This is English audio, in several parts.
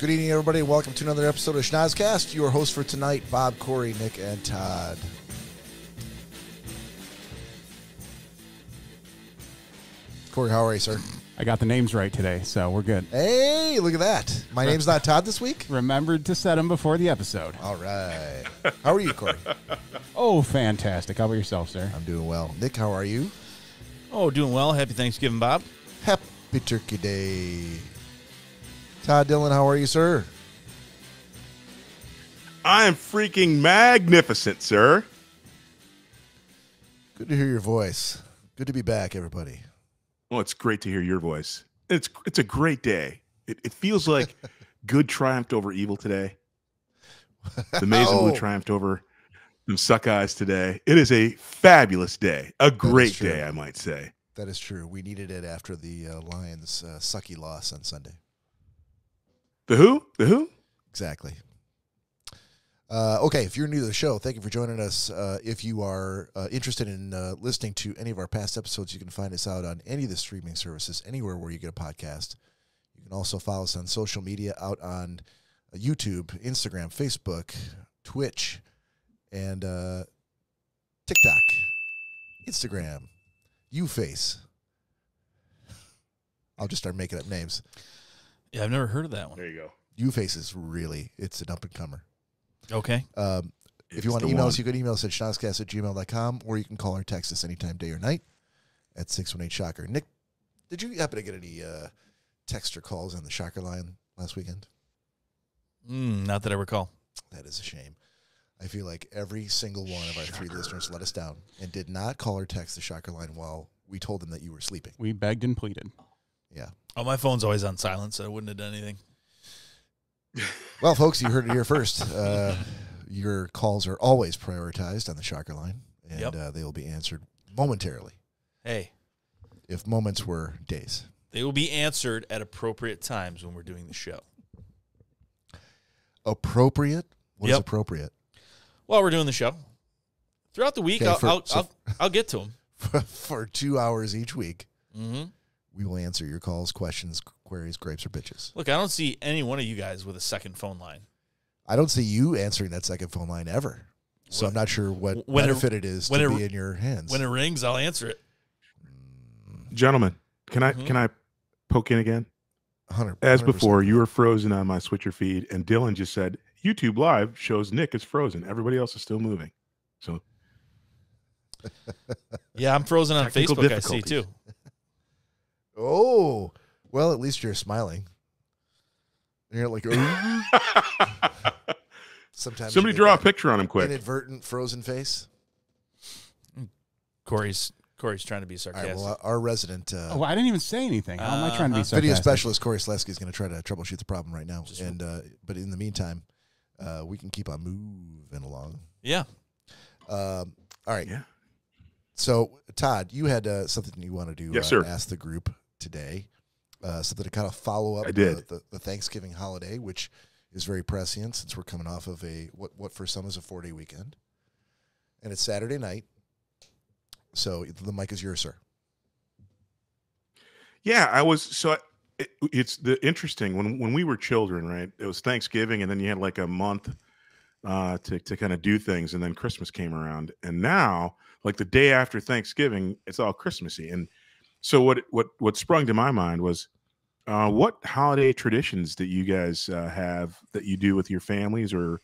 Good evening, everybody. Welcome to another episode of Schnozzcast. Your host for tonight, Bob, Cory, Nick, and Todd. Cory, how are you, sir? I got the names right today, so we're good. Hey, look at that. My name's not Todd this week? Remembered to set them before the episode. All right. How are you, Cory? Oh, fantastic. How about yourself, sir? I'm doing well. Nick, how are you? Oh, doing well. Happy Thanksgiving, Bob. Happy Turkey Day. Todd Dillon, how are you, sir? I am freaking magnificent, sir. Good to hear your voice. Good to be back, everybody. Well, it's great to hear your voice. It's a great day. It feels like good triumphed over evil today. The maize and blue triumphed over some suck eyes today. It is a fabulous day. A great day, I might say. That is true. We needed it after the Lions' sucky loss on Sunday. The who? The who? Exactly. Okay, if you're new to the show, thank you for joining us. If you are interested in listening to any of our past episodes, you can find us out on any of the streaming services, anywhere where you get a podcast. You can also follow us on social media out on YouTube, Instagram, Facebook, Twitch, and TikTok, Instagram, YouFace. I'll just start making up names. Yeah, I've never heard of that one. There you go. YouFace is it's an up-and-comer. Okay. If you want to email us, you can email us at schnozzcast@gmail.com, or you can call or text us anytime, day or night, at 618-SHOCKER. Nick, did you happen to get any text or calls on the Shocker line last weekend? Not that I recall. That is a shame. I feel like every single one of our three listeners let us down and did not call or text the Shocker line while we told them that you were sleeping. We begged and pleaded. Yeah. Oh, my phone's always on silent, so I wouldn't have done anything. Well, folks, you heard it here first. Your calls are always prioritized on the Shocker line, and they will be answered momentarily. Hey. If moments were days. They will be answered at appropriate times when we're doing the show. Appropriate? What is appropriate? While we're doing the show. Throughout the week, okay, I'll get to them. For 2 hours each week. Mm-hmm. We will answer your calls, questions, queries, grapes, or bitches. Look, I don't see any one of you guys with a second phone line. I don't see you answering that second phone line ever. So I'm not sure what benefit it is to be in your hands. When it rings, I'll answer it. Gentlemen, can I poke in again? 100%. As before, you were frozen on my Switcher feed, and Dylan just said, YouTube Live shows Nick is frozen. Everybody else is still moving. So, yeah, I'm frozen on Facebook, I see, too. Oh, well, at least you're smiling. You're like, sometimes somebody draw a picture on him quick. Inadvertent frozen face. Cory's trying to be sarcastic. All right, well, our resident I didn't even say anything. How am I trying to be sarcastic? Video specialist Cory Slesky is going to try to troubleshoot the problem right now. But in the meantime, we can keep on moving along. Yeah. All right. Yeah. So, Todd, you had something you wanted to yes, sir. Ask the group today, something to kind of follow up the Thanksgiving holiday, which is very prescient since we're coming off of what for some is a 4-day weekend. And it's Saturday night. So the mic is yours, sir. Yeah, it's the interesting when we were children, right? It was Thanksgiving, and then you had like a month to kind of do things, and then Christmas came around, and now like the day after Thanksgiving, it's all Christmassy. And so what sprung to my mind was what holiday traditions that you guys have that you do with your families, or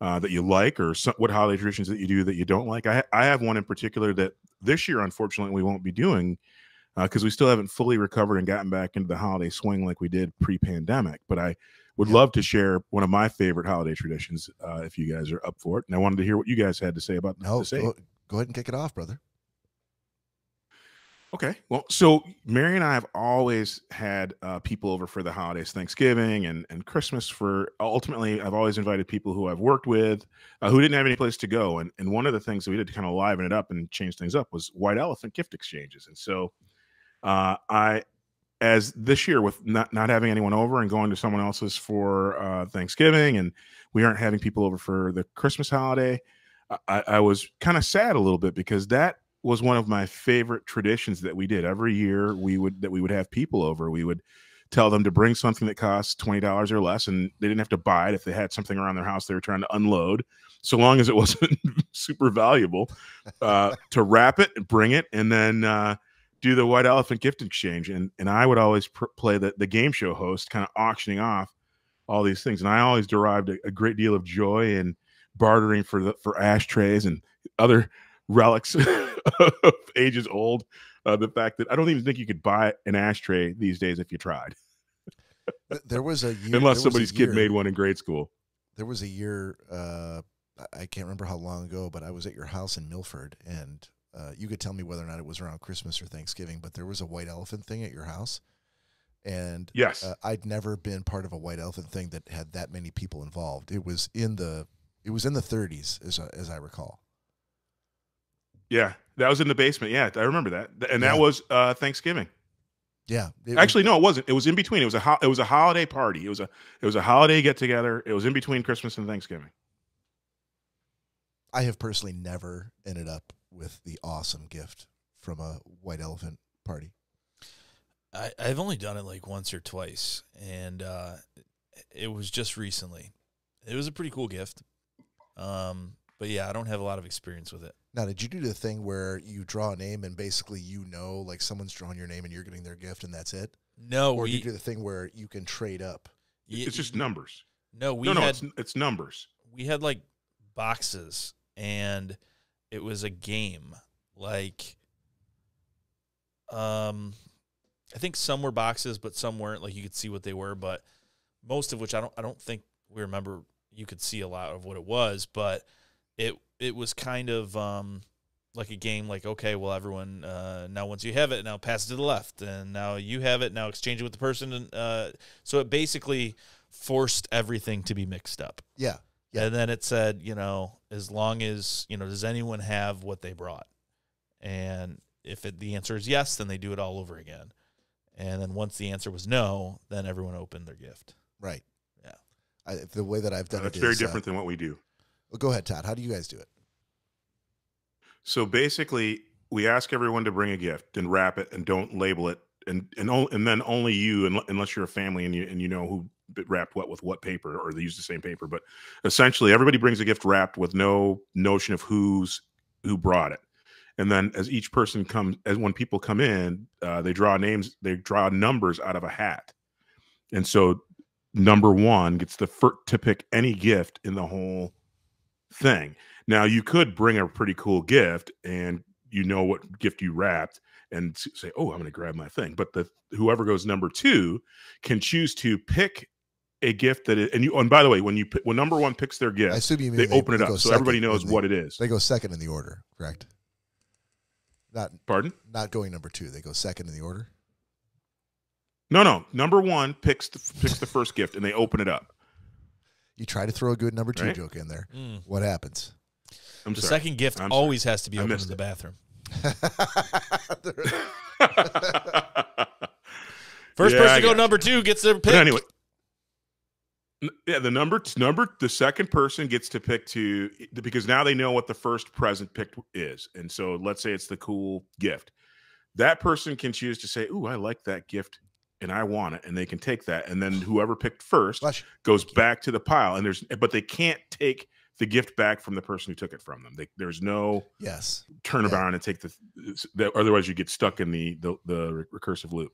that you like, or what holiday traditions that you do that you don't like. I have one in particular that this year, unfortunately, we won't be doing because we still haven't fully recovered and gotten back into the holiday swing like we did pre-pandemic. But I would love to share one of my favorite holiday traditions if you guys are up for it. And I wanted to hear what you guys had to say about this. Go ahead and kick it off, brother. Okay. Well, so Mary and I have always had people over for the holidays, Thanksgiving and Christmas. Ultimately, I've always invited people who I've worked with who didn't have any place to go. And one of the things that we did to kind of liven it up and change things up was white elephant gift exchanges. And so as this year with not having anyone over and going to someone else's for Thanksgiving, and we aren't having people over for the Christmas holiday, I was kind of sad a little bit because that was one of my favorite traditions that we did every year. We would have people over. We would tell them to bring something that costs $20 or less, and they didn't have to buy it if they had something around their house they were trying to unload, so long as it wasn't super valuable, to wrap it and bring it, and then do the white elephant gift exchange. And I would always play the game show host, kind of auctioning off all these things. And I always derived a great deal of joy in bartering for ashtrays and other relics of ages old. The fact that I don't even think you could buy an ashtray these days if you tried. There was a year, unless somebody's kid made one in grade school. There was a year, I can't remember how long ago, but I was at your house in Milford, and you could tell me whether or not it was around Christmas or Thanksgiving, but there was a white elephant thing at your house. And yes, I'd never been part of a white elephant thing that had that many people involved. It was in the 30s, as I recall. Yeah, that was in the basement. Yeah, I remember that, and that was Thanksgiving. Yeah, actually, no, it wasn't. It was in between. It was a holiday party. It was a holiday get together. It was in between Christmas and Thanksgiving. I have personally never ended up with the awesome gift from a white elephant party. I've only done it like once or twice, and it was just recently. It was a pretty cool gift, but yeah, I don't have a lot of experience with it. Now, did you do the thing where you draw a name and basically like someone's drawing your name and you're getting their gift and that's it? No, or did you do the thing where you can trade up? It's just numbers. No, it's numbers. We had like boxes, and it was a game. Like, I think some were boxes, but some weren't. Like, you could see what they were, but most of which I don't think we remember. You could see a lot of what it was, but it was kind of like a game. Like, okay, well, everyone now once you have it, now pass it to the left, and now you have it. Now exchange it with the person, and so it basically forced everything to be mixed up. Yeah. And then it said, as long as does anyone have what they brought, and if the answer is yes, then they do it all over again. And then once the answer was no, then everyone opened their gift. Right. Yeah. The way that I've done it that's is very different than what we do. Well, go ahead, Todd. How do you guys do it? So basically, we ask everyone to bring a gift and wrap it and don't label it, and then only you, unless you're a family and you know who wrapped what with what paper, or they use the same paper. But essentially, everybody brings a gift wrapped with no notion of who brought it. And then as each person comes, when people come in, they draw names, they draw numbers out of a hat. And so number one gets the first to pick any gift in the whole thing. Now, you could bring a pretty cool gift and what gift you wrapped and say, oh, I'm going to grab my thing. But whoever goes number two can choose to pick a gift and by the way, when number one picks their gift, I assume you mean they open it up so everybody knows what it is. They go second in the order, correct? Pardon? Not going number two. They go second in the order. No. Number one picks the first gift and they open it up. You try to throw a good number two joke in there. What happens? The second gift always has to be opened in the bathroom. First person to go number two gets their pick. But anyway, yeah, the second person gets to pick because now they know what the first present picked is. And so let's say it's the cool gift. That person can choose to say, ooh, I like that gift and I want it. And they can take that. And then whoever picked first goes back to the pile. But they can't take the gift back from the person who took it from them. There's no turn around and take otherwise you get stuck in the recursive loop.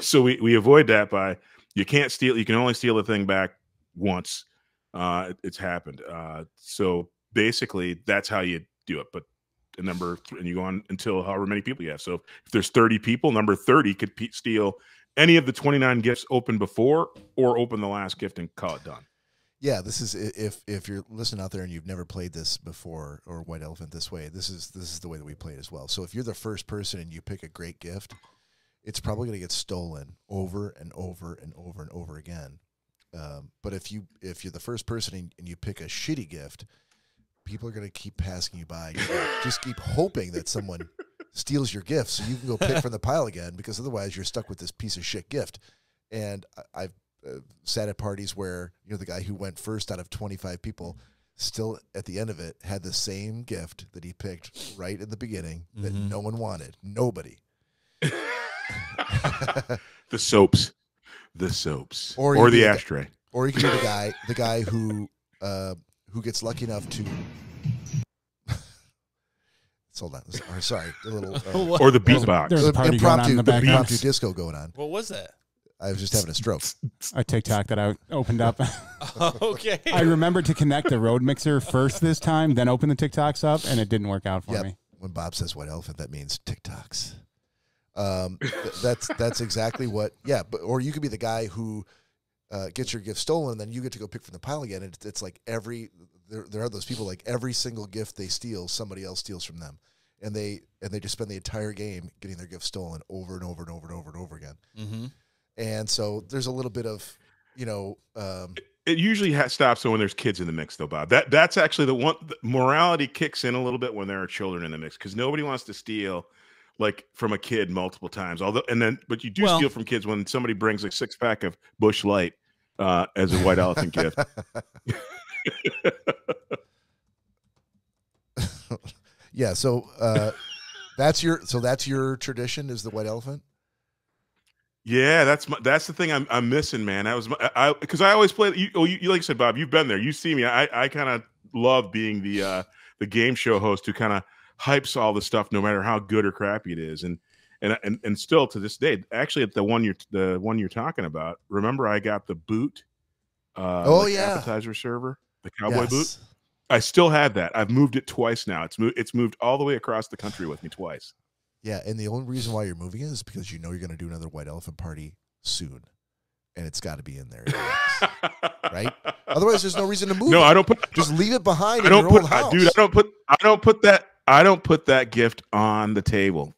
So we avoid that by, you can't steal. You can only steal the thing back once. It's happened. So basically, that's how you do it. But the number and you go on until however many people you have. So if there's 30 people, number 30 could steal any of the 29 gifts open before, or open the last gift and call it done. Yeah, this is if you're listening out there and you've never played this before, or White Elephant this way. This is the way that we play it as well. So if you're the first person and you pick a great gift, it's probably going to get stolen over and over and over and over again. But if you're the first person and you pick a shitty gift, people are going to keep passing you by. Just keep hoping that someone steals your gift so you can go pick from the pile again, because otherwise you're stuck with this piece of shit gift. And I've sat at parties where the guy who went first out of 25 people still at the end of it had the same gift that he picked right in the beginning that no one wanted. Nobody. The soaps. the soaps or the ashtray. Or you could be the guy who gets lucky enough to. Hold on. Sorry, a little. Or the beatbox. There's a party going on in the background. Impromptu disco going on. What was that? I was just having a stroke. A TikTok that I opened up. Okay. I remembered to connect the road mixer first this time, then open the TikToks up, and it didn't work out for me. When Bob says white elephant, that means TikToks. That's exactly what. Yeah, or you could be the guy who gets your gift stolen, and then you get to go pick from the pile again. And it's like there are those people like every single gift they steal, somebody else steals from them, and they just spend the entire game getting their gift stolen over and over and over and over and over again. Mm-hmm. And so there's a little bit of It usually stops when there's kids in the mix, though, Bob. That's actually the one. Morality kicks in a little bit when there are children in the mix because nobody wants to steal like from a kid multiple times. But you do steal from kids when somebody brings a 6-pack of Busch Light as a white elephant gift. Yeah, so that's your tradition is the white elephant. Yeah, that's the thing I'm missing, man. Because I always play. You like you said, Bob. You've been there. You see me. I kind of love being the game show host who kind of hypes all the stuff, no matter how good or crappy it is. And still to this day, actually, at the one you're talking about. Remember, I got the boot. Appetizer server, the cowboy boot. I still have that. I've moved it twice now. It's moved all the way across the country with me twice. Yeah, and the only reason why you're moving it is because you know you're going to do another white elephant party soon, and it's got to be in there, right? Otherwise, there's no reason to move. No, it. I don't put. Just leave it behind. I don't in your old house. Dude. I don't put that gift on the table.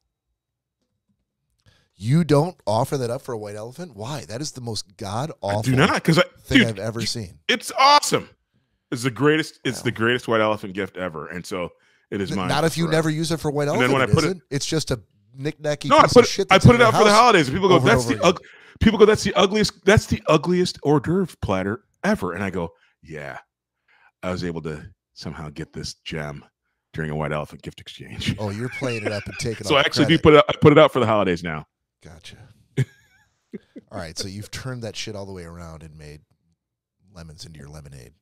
You don't offer that up for a white elephant? Why? That is the most god awful. I do not thing I've ever seen. It's awesome. It's the greatest. It's the greatest white elephant gift ever, and so. It is mine. Not if you never use it for white elephant. And then when I put it's just a knick-knacky piece of shit. I put it out for the holidays. And people go, that's the ugliest. That's the ugliest hors d'oeuvre platter ever. And I go, yeah, I was able to somehow get this gem during a white elephant gift exchange. Oh, you're playing it up and taking. So I actually do put it out for the holidays now. Gotcha. All right, so you've turned that shit all the way around and made lemons into your lemonade.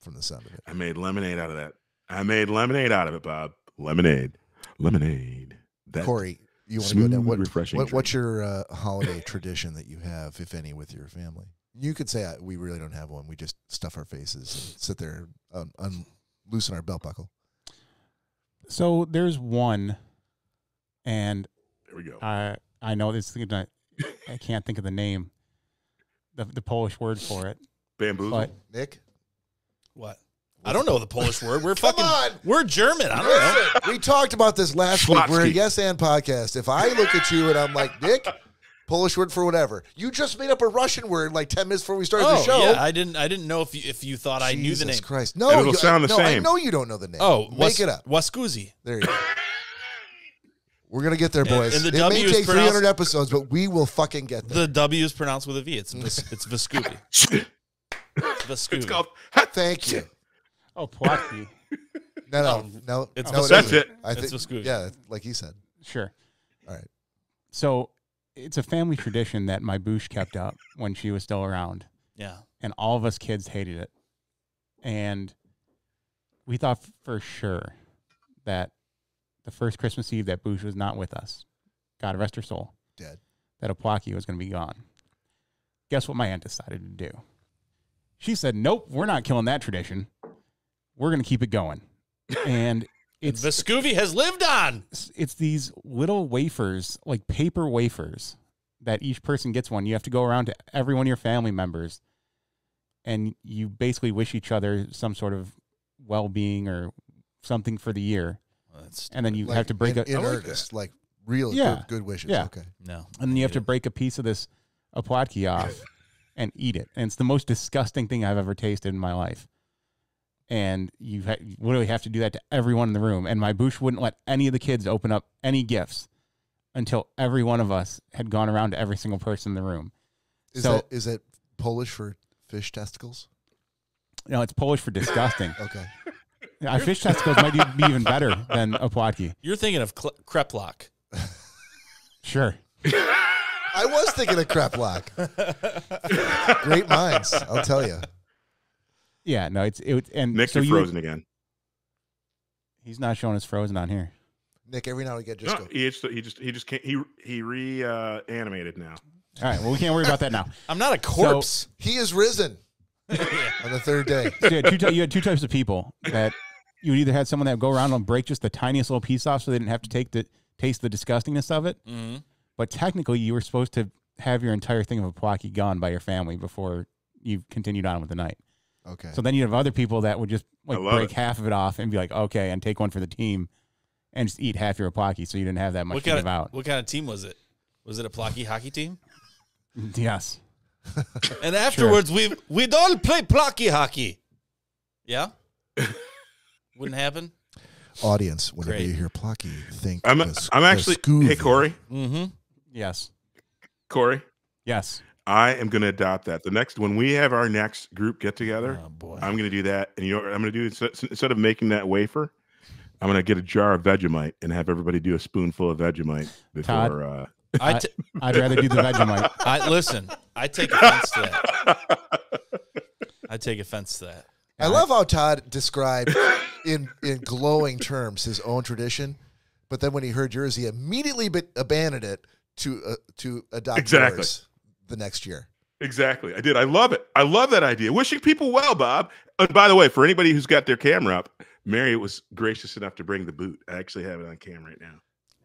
From the sound of it, I made lemonade out of that. I made lemonade out of it, Bob. Lemonade. That Cory, you want to go down? What's your holiday tradition that you have, if any, with your family? You could say we really don't have one. We just stuff our faces and sit there and loosen our belt buckle. So there's one, and there we go. I know this. I can't think of the name, the Polish word for it. Bamboozle. Nick, what? I don't know the Polish word. We're German. I don't know. We talked about this last week. We're a Yes and podcast. If I look at you and I'm like, Nick, Polish word for whatever. You just made up a Russian word like 10 minutes before we started the show. Yeah, I didn't know if you thought I knew the name. Jesus Christ. No, it'll sound the same. I know you don't know the name. Oh, make it up. Waskuvi. There you go. We're going to get there, boys. And it may take 300 episodes, but we will fucking get there. The W is pronounced with a V. It's Waskuvi. Waskuvi. It's called. Thank you. Oh, Płatki. No. That's it. It's Waskuvi. Yeah, like he said. Sure. All right. So it's a family tradition that my Boosh kept up when she was still around. Yeah. And all of us kids hated it. And we thought for sure that the first Christmas Eve that Boosh was not with us, God rest her soul, dead, that Opłaki was going to be gone. Guess what my aunt decided to do? She said, nope, we're not killing that tradition. We're going to keep it going. And it's Waskuvi has lived on. It's these little wafers, like paper wafers, that each person gets one. You have to go around to every one of your family members, and you basically wish each other some sort of well-being or something for the year. And then you have to break in earnest, like real good wishes. Yeah. Okay. No. And then you have to break a piece of this Opłatki off and eat it. And it's the most disgusting thing I've ever tasted in my life. And you literally have to do that to everyone in the room. And my Boosh wouldn't let any of the kids open up any gifts until every one of us had gone around to every single person in the room. Is that Polish for fish testicles? No, it's Polish for disgusting. Okay. Fish testicles might be even better than Opłatki. You're thinking of Kreplach. Sure. I was thinking of crep lock. Great minds, I'll tell you. Yeah, no, and Nick, so you're frozen again. He's not showing us frozen on here. Nick, every now and again, just No, go. he just can't. He reanimated now. All right, well, we can't worry about that now. I'm not a corpse. So, He is risen on the third day. so you had two types of people that you would either had someone that would go around and break just the tiniest little piece off so they didn't have to taste the disgustingness of it. Mm-hmm. But technically, you were supposed to have your entire thing of a Pawaki gone by your family before you continued on with the night. Okay. So then you have other people that would just break it. half of it off and be like, okay, and take one for the team and just eat half your Pawaki so you didn't have that much to give out. What kind of team was it? Was it a Plocky hockey team? Yes. And afterwards, we'd all play Plocky hockey. Yeah? Wouldn't happen? Audience, whenever Great. you hear Plocky, think I'm actually. Waskuvi. Hey, Cory. Mm-hmm. Yes. Cory. Yes. I am going to adopt that. When we have our next group get together, Oh, boy. I'm going to do that. And you know what I'm going to do? Instead of making that wafer, I'm going to get a jar of Vegemite and have everybody do a spoonful of Vegemite before. I'd rather do the Vegemite. Listen, I take offense to that. I take offense to that. I love how Todd described in glowing terms his own tradition, but then when he heard yours, he immediately abandoned it to adopt yours the next year. Exactly. I did. I love it. I love that idea. Wishing people well, Bob. And by the way, for anybody who's got their camera up, Mary was gracious enough to bring the boot. I actually have it on camera right now.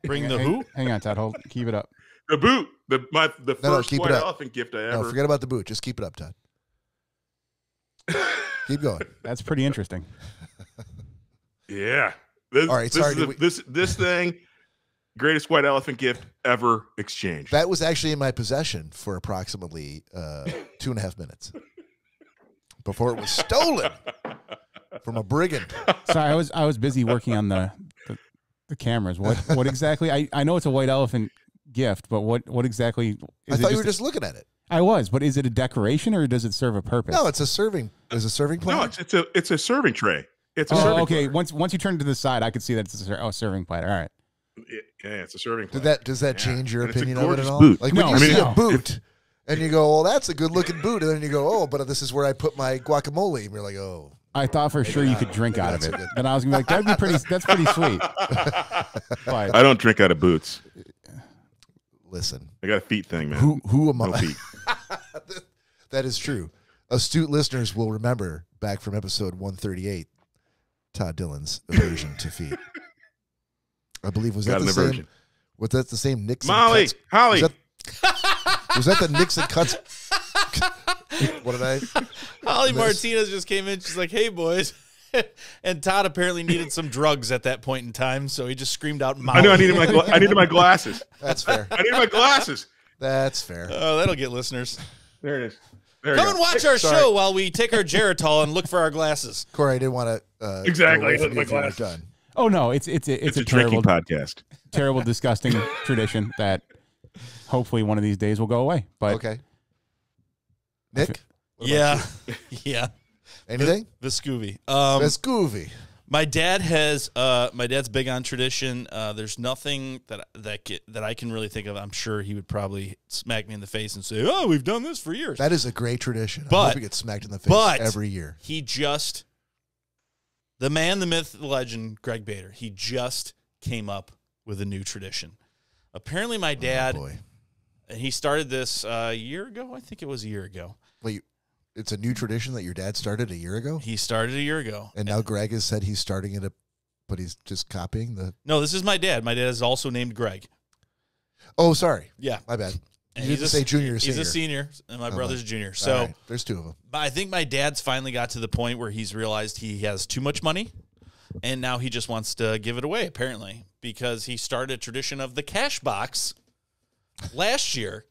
Bring the who? Hang on, Todd. Keep it up. The boot. The first keep white it up. elephant gift I ever. No, forget about the boot. Just keep it up, Todd. Keep going. That's pretty interesting. Yeah. All right. Sorry. This thing, greatest white elephant gift ever exchanged. That was actually in my possession for approximately 2.5 minutes before it was stolen from a brigand. Sorry, I was busy working on the cameras. What exactly? I know it's a white elephant gift, but what exactly? I thought you were just looking at it. I was, but is it a decoration or does it serve a purpose? No, it's a serving. Is a serving platter? No, it's a serving tray. It's a serving okay. platter. Once you turn it to the side, I could see that it's a serving platter. All right. Yeah, it's a serving platter. Does that change your And it's a opinion of it at gorgeous all? boot. Like No, when you see no. a boot and you go, "Oh, that's a good looking boot," and then you go, "Oh, but this is where I put my guacamole," and you're like, "Oh." I thought for sure you could drink out of That's it. a good- Then I was gonna be like, that's pretty sweet. But I don't drink out of boots. Listen, I got a feet thing, man. who am No I? feet. That is true. Astute listeners will remember back from episode 138, Todd Dillon's aversion to feet. I believe was that Got the an same? aversion. Was that the same Nixon? Molly, Cuts? Holly. Was that the Nixon cuts? What did I? Holly Miss. Martinez just came in. She's like, "Hey, boys." And Todd apparently needed some drugs at that point in time, so he just screamed out, I knew I needed my glasses. That's fair. I needed my glasses. That's fair. Oh, that'll get listeners. There it is. There Come you and go. watch our sorry. show while we take our Geritol and look for our glasses. Corey, I didn't want to. Exactly. go away I from look you if you were like done. oh no, it's a It's a terrible, drinking podcast. terrible, disgusting tradition that hopefully one of these days will go away. But Okay. Nick. What about Yeah, you? yeah. Anything? Vascuvi. Vescuvi. My dad's big on tradition. There's nothing that I can really think of. I'm sure he would probably smack me in the face and say, "Oh, we've done this for years." That is a great tradition. I But- hope he gets smacked in the face but- every year. He just, the man, the myth, the legend, Greg Bader, he just came up with a new tradition. Apparently my dad, Oh, boy. and he started this a year ago. I think it was a year ago. Wait, it's a new tradition that your dad started a year ago? He started a year ago. And now Greg has said he's starting it, but he's just copying the. No, this is my dad. My dad is also named Greg. Oh, sorry. Yeah. My bad. And You didn't say junior or He's senior. a senior, and my Oh, brother's my- a junior. All So right, there's two of them. but I think my dad's finally got to the point where he's realized he has too much money, and now he just wants to give it away, apparently, because he started a tradition of the cash box last year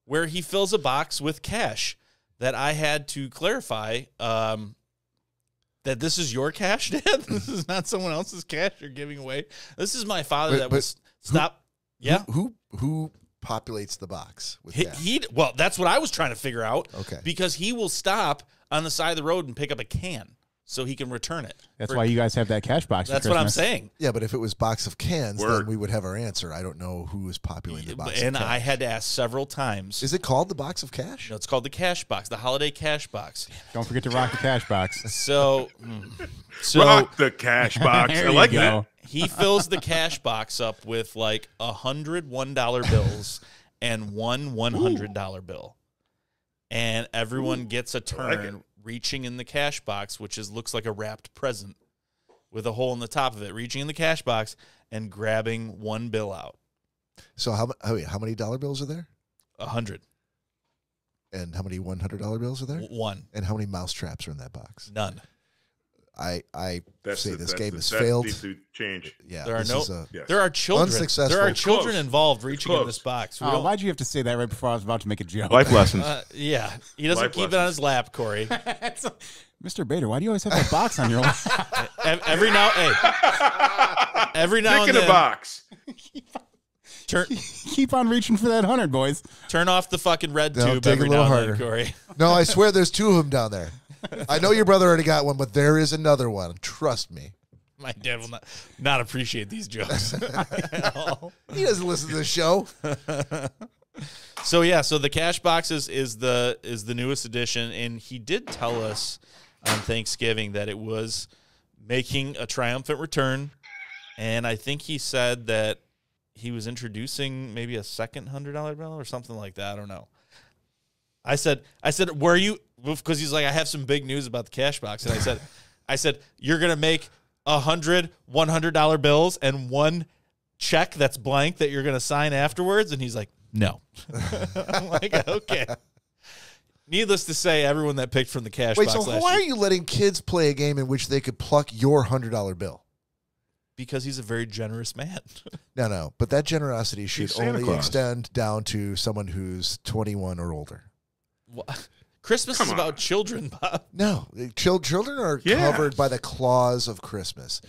where he fills a box with cash that I had to clarify that this is your cash, Dad. This is not someone else's cash you're giving away. This is my father that was stop. Yeah. Who populates the box with that? Well, that's what I was trying to figure out. Okay. Because he will stop on the side of the road and pick up a can. so he can return it. That's why you guys have that cash box. That's for what I'm Christmas. saying. Yeah, but if it was box of cans, Word. then we would have our answer. I don't know who is populating the box And of cash. I had to ask several times. Is it called the box of cash? No, it's called the cash box, the holiday cash box. Don't forget to rock the cash box. So Rock the cash box. There I you like go. that. he fills the cash box up with like 100 $1 bills and one $100 bill. And everyone gets a turn reaching in the cash box, which looks like a wrapped present with a hole in the top of it, reaching in the cash box and grabbing one bill out. So how many dollar bills are there? 100. And how many $100 bills are there? One. And how many mouse traps are in that box? None. I say this game has that failed. needs to change. Yeah, There are this no. is a- Yes. There are children. Unsuccessful. There are It's children close. involved reaching in close. this box. We Oh, don't- why'd you have to say that right before I was about to make a joke? Life lessons. Yeah, he doesn't Life keep it on his lap, Corey. Mr. Bader, why do you always have that box on your lap? Every now Dick and in a then, box. Keep on reaching for that 100, boys. turn off the fucking red No, tube take every a little now and harder. then, Corey. No, I swear there's two of them down there. I know your brother already got one, but there is another one. Trust me. My dad will not appreciate these jokes at all. He doesn't listen to the show. So yeah, so the cash box is the newest edition, and he did tell us on Thanksgiving that it was making a triumphant return, and I think he said that he was introducing maybe a second $100 bill or something like that. I don't know. I said, where are you? Because he's like, I have some big news about the cash box, and I said, you're gonna make 100 $100 bills and one check that's blank that you're gonna sign afterwards, and he's like, no. I'm like, okay. Needless to say, everyone that picked from the cash Wait, box so last why are year, you letting kids play a game in which they could pluck your $100 bill? because he's a very generous man. No. But that generosity should He's Santa only Claus. extend down to someone who's 21 or older. Christmas Come is on. about children, Bob. No, children are Yeah. covered by the clause of Christmas.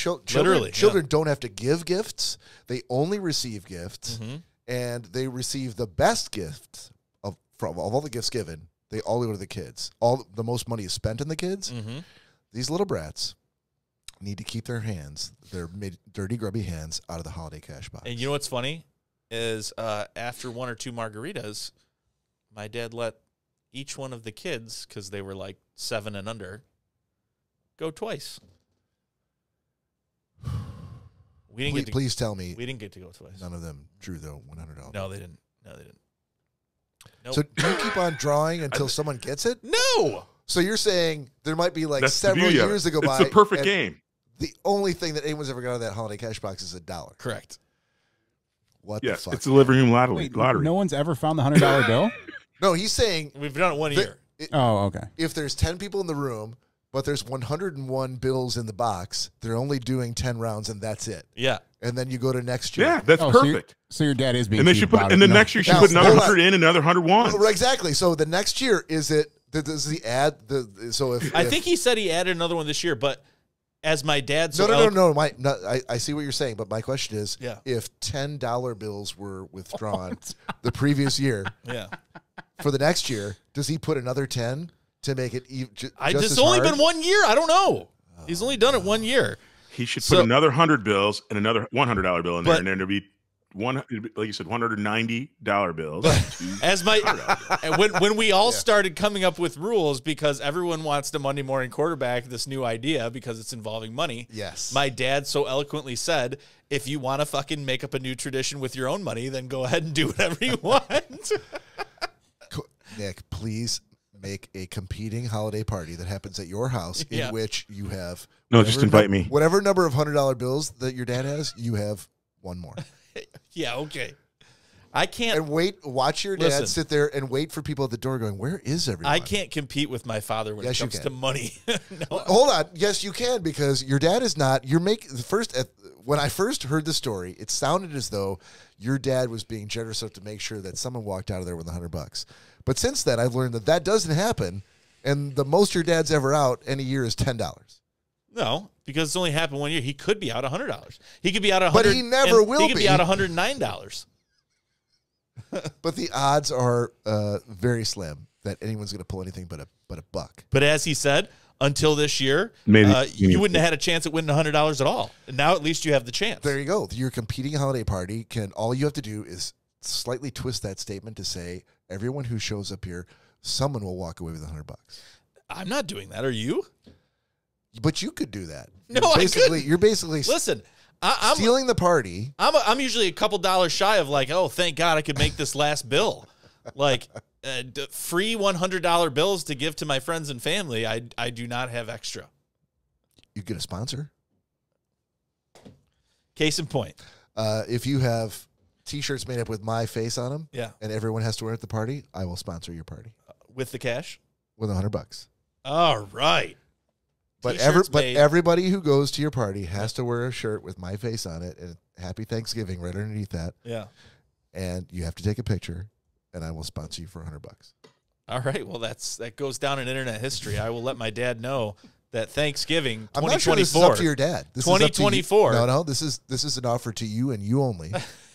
Literally, children don't have to give gifts; they only receive gifts, Mm-hmm. and they receive the best gift of all the gifts given. They all go to the kids. All the most money is spent on the kids. Mm-hmm. These little brats need to keep their dirty, grubby hands out of the holiday cash box. And you know what's funny is after one or two margaritas, my dad let each one of the kids, because they were like 7 and under, go twice. We didn't get to. Please tell me We didn't get to go twice. none of them drew the $100. No, they didn't. Nope. So do you keep on drawing until someone gets it? No. So you're saying there might be like That's the several beauty of it. years ago by. It's the perfect and game. The only thing that anyone's ever got out of that holiday cash box is $1. Correct. What Yes, the fuck? it's a living room lottery. Wait, no one's ever found the $100 bill? No, he's saying We've done it one that year. Oh, okay. if there's 10 people in the room, but there's 101 bills in the box, they're only doing 10 rounds and that's it. Yeah. And then you go to next year. Yeah, that's Oh, perfect. So your dad is being And then cheap she put, about and it. then No. next year she Now, put another hold on. 100 in, another 101. Well, exactly. So the next year is it? Does the ad? So if I think he said he added another one this year, but as my dad no. I see what you're saying, but my question is, Yeah. if $10 bills were withdrawn the previous year Yeah. for the next year, does he put another 10 to make it just It's as only hard? been 1 year. I don't know. He's only done it 1 year. He should So- put another 100 bills and another $100 bill in there, But- and then there'd be like you said, $190 bills. As my and when we all started coming up with rules because everyone wants to Monday morning quarterback this new idea because it's involving money. Yes. My dad so eloquently said, if you want to fucking make up a new tradition with your own money, then go ahead and do whatever you want. Nick, please make a competing holiday party that happens at your house in Yeah. which you have No, just invite me. Whatever number of $100 bills that your dad has, you have one more. Yeah, okay. I can't. And watch your dad Listen. sit there and wait for people at the door going, where is everyone? I can't compete with my father when Yes, it you comes can. to money. No. Hold on. Yes, you can, because your dad is not. When I first heard the story, it sounded as though your dad was being generous enough to make sure that someone walked out of there with $100. But since then, I've learned that doesn't happen, and the most your dad's ever out in a year is $10. No, because it's only happened 1 year. He could be out $100. He could be out $100. But he never will He could be. be out $109. But the odds are very slim that anyone's going to pull anything but a buck. But as he said, until this year, Maybe you wouldn't have had a chance at winning $100 at all. And now at least you have the chance. There you go. Your competing holiday party all you have to do is slightly twist that statement to say everyone who shows up here, someone will walk away with $100. I'm not doing that. Are you? But you could do that. No, I couldn't. You're basically Listen. I'm stealing the party. I'm usually a couple dollars shy of like, oh, thank God I could make this last bill. Like free $100 bills to give to my friends and family. I do not have extra. You get a sponsor. Case in point. If you have T-shirts made up with my face on them, Yeah. and everyone has to wear it at the party, I will sponsor your party With the cash? with $100. All right. But T-shirts made. everybody who goes to your party has to wear a shirt with my face on it and Happy Thanksgiving right underneath that. Yeah. And you have to take a picture, and I will sponsor you for $100. All right. Well, that goes down in internet history. I will let my dad know that Thanksgiving 2024. I'm not sure this is up to your dad. This is up to you. 2024. No. This is an offer to you and you only,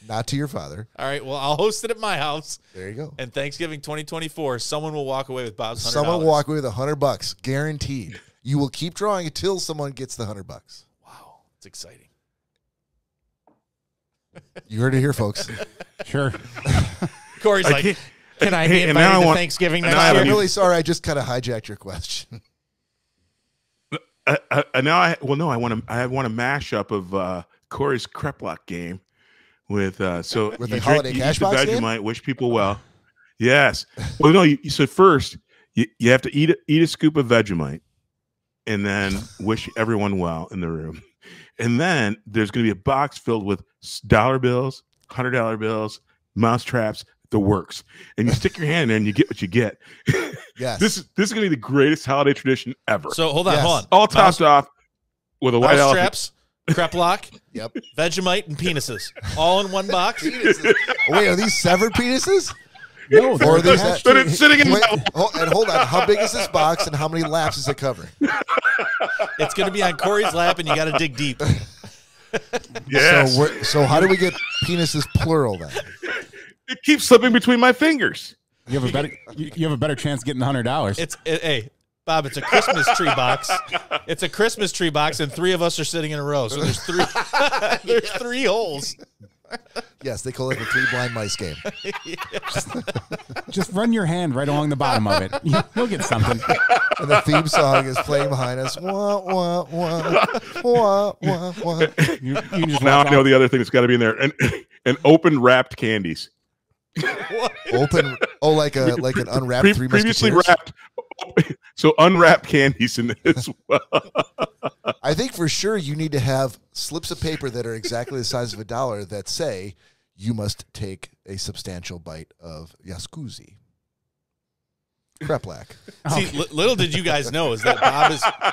not to your father. All right. Well, I'll host it at my house. There you go. And Thanksgiving 2024, someone will walk away with Bob's $100. Someone will walk away with $100, guaranteed. You will keep drawing until someone gets the $100. Wow, it's exciting. You heard it here, folks. Sure. Corey's like, can I be and invited now I to want- Thanksgiving and next now I year? I'm really sorry. I just kind of hijacked your question. Now I want a mashup of Cory's Kreplach game with With you the holiday you cash eat the box game? Vegemite, wish people well. Yes. Well, no. So first you have to eat a scoop of Vegemite, and then wish everyone well in the room, and then there's going to be a box filled with dollar bills, $100 bills, mouse traps, the works, and you stick your hand in there and you get what you get. Yes. This is going to be the greatest holiday tradition ever. So hold on, Yes. hold on. All topped off with a white Mouse elephant. traps, Kreplach, Yep. Vegemite, and penises. All in one box? Wait, are these severed penises? No, Or they're are these attached But it's sitting in Wait, my- and hold on. How big is this box and how many laps does it cover? It's going to be on Corey's lap, and you got to dig deep. Yes. So how do we get penises plural then? It keeps slipping between my fingers. You have a better chance getting $100. Hey, Bob, it's a Christmas tree box. It's a Christmas tree box, and three of us are sitting in a row. So there's three. There's three holes. Yes, they call it the 3 blind mice game. Just run your hand right along the bottom of it. You'll get something. And the theme song is playing behind us. Wah, wah, wah, wah, wah, wah. You can just Now watch I know all- the other thing that's got to be in there, and open wrapped candies. Open, like an unwrapped Three Previously Musketeers. wrapped, so unwrapped candies in as well. I think for sure you need to have slips of paper that are exactly the size of $1 that say you must take a substantial bite of Waskuvi. Kreplach. See, little did you guys know is that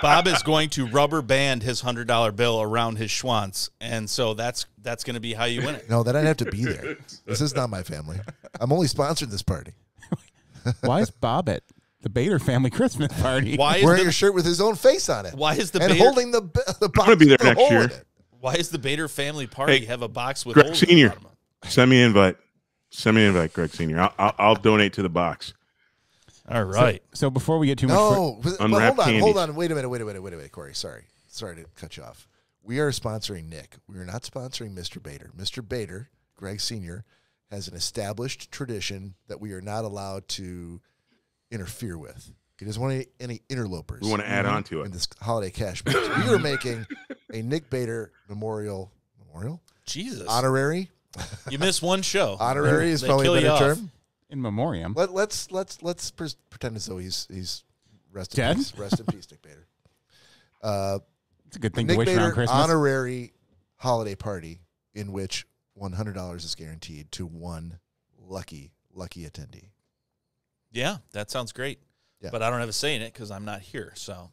Bob is going to rubber band his $100 bill around his schwanz, and so that's going to be how you win it. No, then I'd have to be there. This is not my family. I'm only sponsoring this party. Why is Bob at the Bader family Christmas party? Why is Wearing the a shirt with his own face on it. why is the and Bader, holding the box gonna be there with a next hole year. in it. why is the Bader family party Hey, have a box with Greg holes in Senior. the bottom? Send me an invite. Send me an invite, Greg Senior. I'll donate to the box. All right. So before we get too much, No, but Unwrapped hold candies. on. Wait a minute, Corey. Sorry to cut you off. We are sponsoring Nick. We are not sponsoring Mr. Bader. Mr. Bader, Greg Senior, has an established tradition that we are not allowed to interfere with. He doesn't want any interlopers. We want to add on to in it. this holiday cash box. We are making a Nick Bader memorial Jesus. honorary. You miss one show. Honorary is They probably a kill you better off. term. in memoriam. Let's pretend as though he's rest in Dead? peace. Rest in peace, Nick Bader. It's a good thing to Nick wish around Bader Christmas. honorary holiday party in which $100 is guaranteed to one lucky attendee. Yeah, that sounds great. Yeah. But I don't have a say in it because I'm not here. So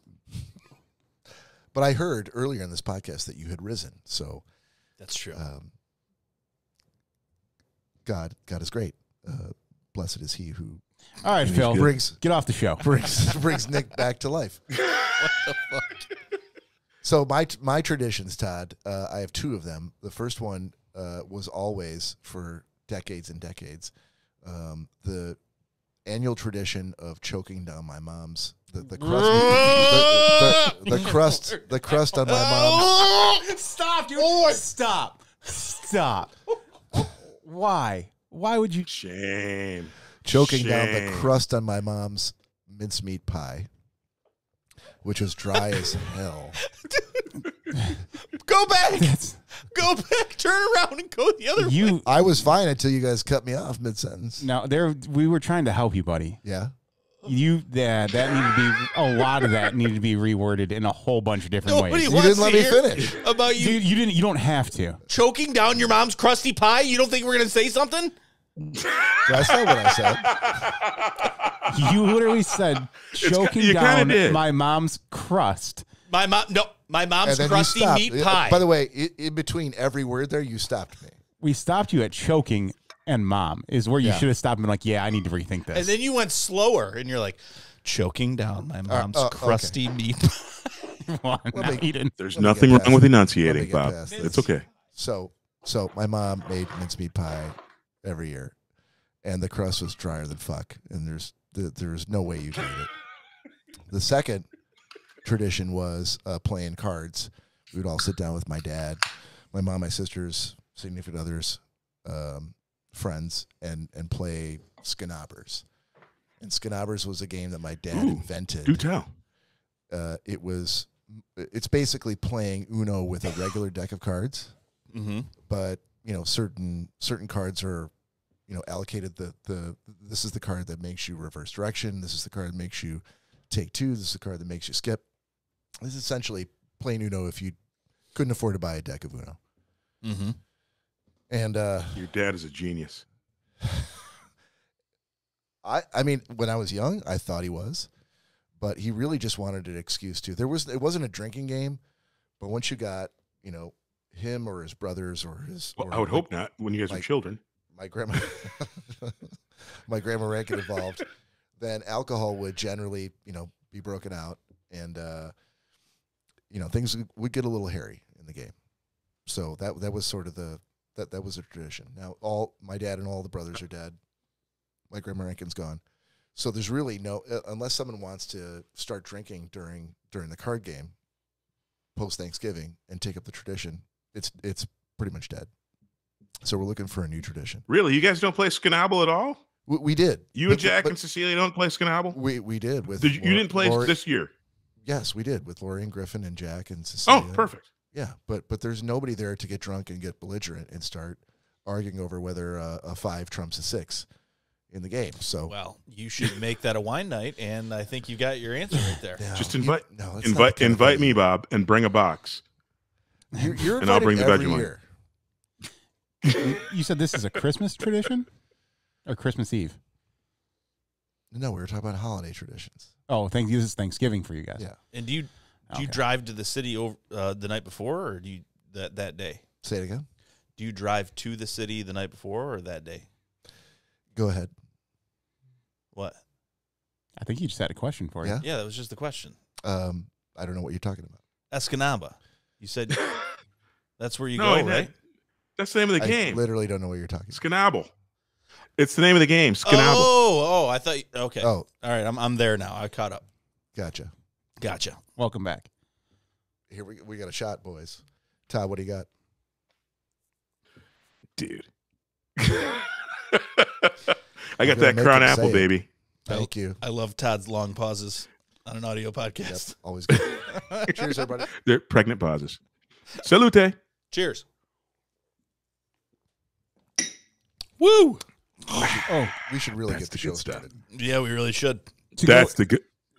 But I heard earlier in this podcast that you had risen, so that's true. God is great. Blessed is he who All right, Phil, brings get off the show. brings Nick back to life. What the fuck? So my traditions, Todd, I have two of them. The first one was always for decades and decades. The annual tradition of choking down my mom's the crust on my mom's. Stop, dude! Stop! Why would you? Shame. Choking down the crust on my mom's mincemeat pie, which was dry as hell. Go back. Go back. Turn around and go the other way. I was fine until you guys cut me off mid-sentence. No, we were trying to help you, buddy. Yeah. That needed to be a lot of that needed to be reworded in a whole bunch of different ways. You didn't let me finish. About you. Dude, you don't have to. Choking down your mom's crusty pie? You don't think we're going to say something? That's not what I said. You literally said choking down my mom's crust. My mom's crusty meat pie. By the way, in between every word there, you stopped me. We stopped you at choking and mom is where you should have stopped and been like, yeah, I need to rethink this. And then you went slower and you're like, choking down my mom's crusty meat pie. There's nothing wrong with enunciating, Bob. It's okay. So my mom made mincemeat pie every year, and the crust was drier than fuck, and there's no way you could eat it. The second tradition was playing cards. We would all sit down with my dad, my mom, my sisters, significant others, friends, and play Schnobbers. And Schnobbers was a game that my dad invented. Do tell. It's basically playing Uno with a regular deck of cards, but certain cards are allocated. This is the card that makes you reverse direction. This is the card that makes you take two. This is the card that makes you skip. This is essentially playing Uno if you couldn't afford to buy a deck of Uno. Mm-hmm. And your dad is a genius. I mean, when I was young, I thought he was, but he really just wanted an excuse to. It wasn't a drinking game, but once you got him or his brothers or his. Well, I would hope not. When you guys were children, my grandma Rankin involved, then alcohol would generally be broken out, and things would get a little hairy in the game. So that was sort of that was a tradition. Now my dad and all the brothers are dead. My grandma Rankin's gone. So there's really no, unless someone wants to start drinking during the card game post Thanksgiving and take up the tradition, it's pretty much dead. So we're looking for a new tradition. Really? You guys don't play Scrabble at all? We did. You and Jack and Cecilia don't play Scrabble? We did. You didn't play this year? Yes, we did with Lori and Griffin and Jack and Cecilia. Oh, perfect. Yeah, but there's nobody there to get drunk and get belligerent and start arguing over whether a 5 trumps a 6 in the game. So well, you should make that a wine night, and I think you got your answer right there. No, just invite me, Bob, and bring a box. You're and I'll bring the Vegemite. You said this is a Christmas tradition or Christmas Eve? No, we were talking about holiday traditions. Oh, this is Thanksgiving for you guys. Yeah. And do you drive to the city over the night before, or do you that day? Say it again. Do you drive to the city the night before or that day? Go ahead. What? I think you just had a question for you. Yeah, that was just the question. I don't know what you're talking about. Escanaba. You said that's where you go, right? That's the name of the game. I literally don't know what you're talking about. Scrabble. It's the name of the game. Scrabble. Oh, I thought. Okay. Oh, all right. I'm there now. I caught up. Gotcha. Welcome back. Here we got a shot, boys. Todd, what do you got? Dude. I got that Crown Apple, baby. Thank you. I love Todd's long pauses on an audio podcast. Yep, always good. Cheers, everybody. They're pregnant pauses. Salute. Cheers. Woo! We should really get the show started. Yeah, we really should.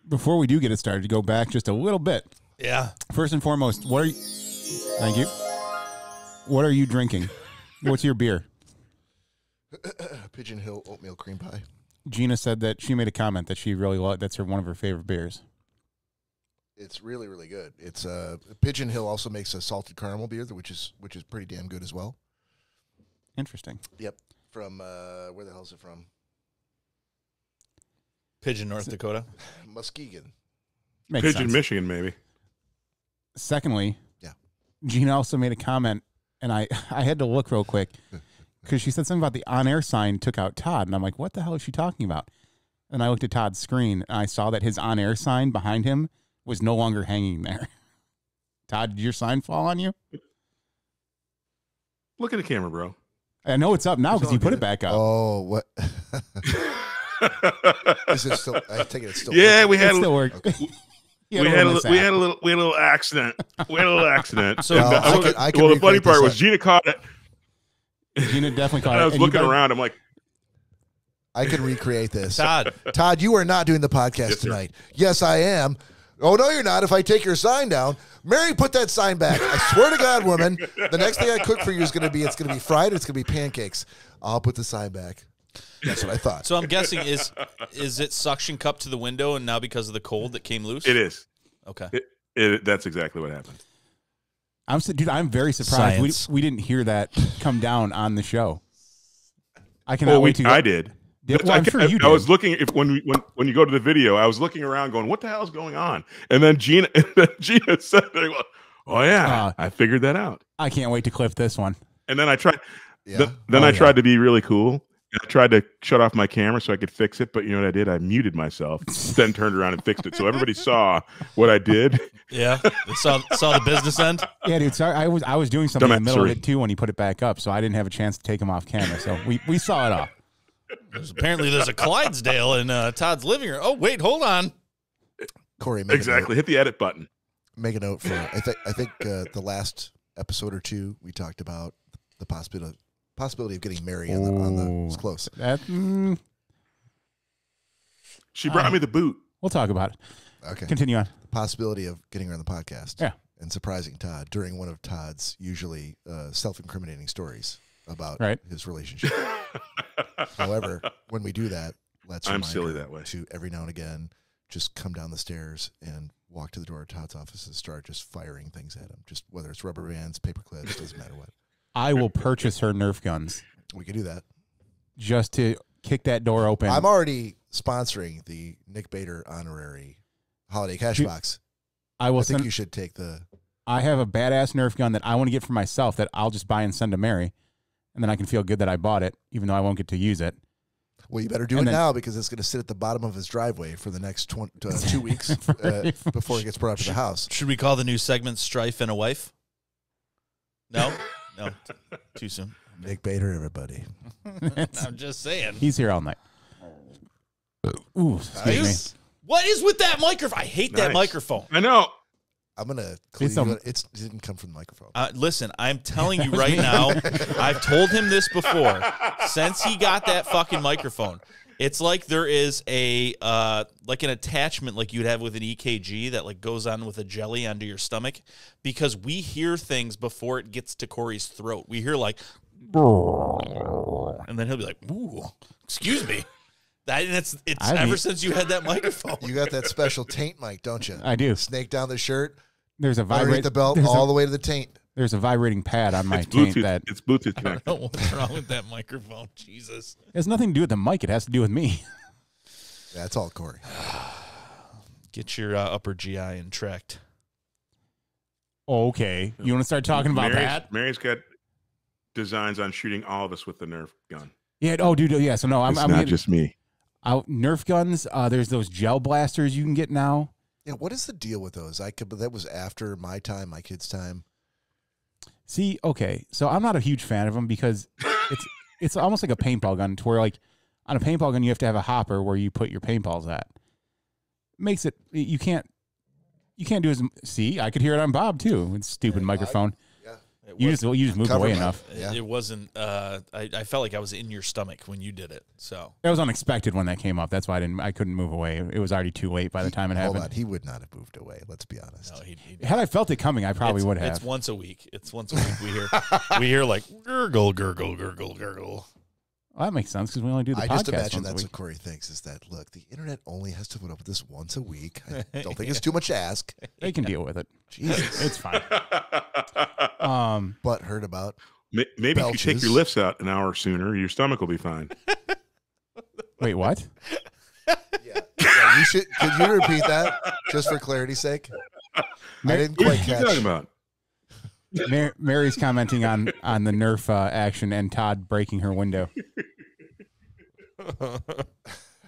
Before we do get it started, to go back just a little bit. Yeah. First and foremost, thank you. What are you drinking? What's your beer? Pigeon Hill oatmeal cream pie. Gina said that she made a comment that she really loved. That's one of her favorite beers. It's really, really good. It's Pigeon Hill also makes a salted caramel beer, which is pretty damn good as well. Interesting. Yep. From where the hell is it from? Pigeon, North Dakota. Muskegon. Makes Pigeon, sense. Michigan, maybe. Secondly, yeah, Gina also made a comment, and I had to look real quick because she said something about the on-air sign took out Todd, and I'm like, what the hell is she talking about? and I looked at Todd's screen, and I saw that his on-air sign behind him was no longer hanging there. Todd, did your sign fall on you? Look at the camera, bro. I know it's up now because you put it back up. Oh, what? Is it still? I take it it's still. Yeah, working. we had It still worked. Okay. we had a little accident. We had a little accident. So- And Well, I was- I can well, the funny recreate part this was up. Gina caught it. Gina definitely caught And it. I was And you looking better- around. I'm like, I can recreate this. Todd, Todd, you are not doing the podcast Yes, sir. tonight. Yes, I am. Oh, no, you're not. If I take your sign down, Mary, put that sign back. I swear to God, woman, the next thing I cook for you is going to be, it's going to be fried. It's going to be pancakes. I'll put the sign back. That's what I thought. so I'm guessing is it suction cup to the window, and now because of the cold that came loose? it is. Okay. That's exactly what happened. Dude, I'm very surprised Science. we didn't hear that come down on the show. I cannot Well, wait to. I did. Well, I'm sure you did. I was looking when you go to the video, I was looking around going, what the hell's going on? And then Gina said, oh yeah, I figured that out. I can't wait to clip this one. And then I tried Yeah. I tried to be really cool. I tried to shut off my camera so I could fix it, but you know what I did? I muted myself, then turned around and fixed it. So everybody saw what I did. Yeah. They saw the business end. Yeah, dude. Sorry, I was doing something in the middle of Dumbassery. it too when he put it back up, so I didn't have a chance to take him off camera. So we saw it all. Apparently, there's a Clydesdale in Todd's living room. Oh, wait, hold on. Corey, make Exactly. Hit the edit button. make a note for. I think the last episode or two we talked about the possibility of getting Mary on the. It's close. That, She brought me the boot. we'll talk about it. Okay. Continue on. Possibility of getting her on the podcast. Yeah. And surprising Todd during one of Todd's usually self-incriminating stories about Right. his relationship. However, when we do that, let's I'm remind silly her that way. to every now and again just come down the stairs and walk to the door of Todd's office and start just firing things at him. Just whether it's rubber bands, paper clips, doesn't matter what. I will purchase her Nerf guns We can do that. just to kick that door open. I'm already sponsoring the Nick Bader honorary holiday cash You- box. I will I think send. you should take the. I have a badass Nerf gun that I want to get for myself that I'll just buy and send to Mary, and then I can feel good that I bought it, even though I won't get to use it. Well, you better do And it then- now because it's going to sit at the bottom of his driveway for the next 2 weeks before it gets brought up to the house. Should we call the new segment Strife and a Wife? No? No. Too soon. Nick Bader, everybody. I'm just saying. He's here all night. Ooh, excuse me. What is with that microphone? I hate that Nice. microphone. I know. I'm going to. It didn't come from the microphone. Listen, I'm telling you right now, I've told him this before. Since he got that fucking microphone, it's like there is a like an attachment like you'd have with an EKG that like goes on with a jelly under your stomach, because we hear things before it gets to Corey's throat. We hear like, and then he'll be like, "Ooh, excuse me." It's ever since you had that microphone. You got that special taint mic, don't you? I do. Snake down the shirt, There's a underneath vibrate the belt, there's all a, the way to the taint. there's a vibrating pad on my It's taint Bluetooth. that It's Bluetooth I connected. don't know what's wrong with that microphone. Jesus. has nothing to do with the mic. It has to do with me. That's all, Corey. Get your upper GI and tracked. Okay, you want to start talking about that? Mary's got designs on shooting all of us with the Nerf gun. Yeah. Oh, dude. Yeah. So no, I'm It's not getting just me. out Nerf guns. There's those gel blasters you can get now. Yeah, what is the deal with those? But that was after my time, my kids' time. See, okay, so I'm not a huge fan of them because it's almost like a paintball gun, to where like on a paintball gun you have to have a hopper where you put your paintballs at. Makes it you can't do as see. I could hear it on Bob too. With stupid microphone. You just moved Cover away my- enough. Yeah. It wasn't. I felt like I was in your stomach when you did it. So That was unexpected when that came up. That's why I couldn't move away. It was already too late by the time it Hold happened. on, he would not have moved away. Let's be honest. no, he Had I felt it coming, I probably would have. It's once a week. It's once a week. We hear like gurgle, gurgle, gurgle, gurgle. Well, that makes sense because we only do the I podcast just imagine once a that's week. what Corey thinks is that, look, the internet only has to put up with this once a week. I don't think it's too much to ask. They can deal with it. Jesus. It's fine. But heard about. Maybe if you take Belches. your lifts out an hour sooner, your stomach will be fine. Wait, what? Yeah, you should. Could you repeat that just for clarity's sake? I didn't What are quite you catch. talking about? Mary's commenting on the Nerf action and Todd breaking her window.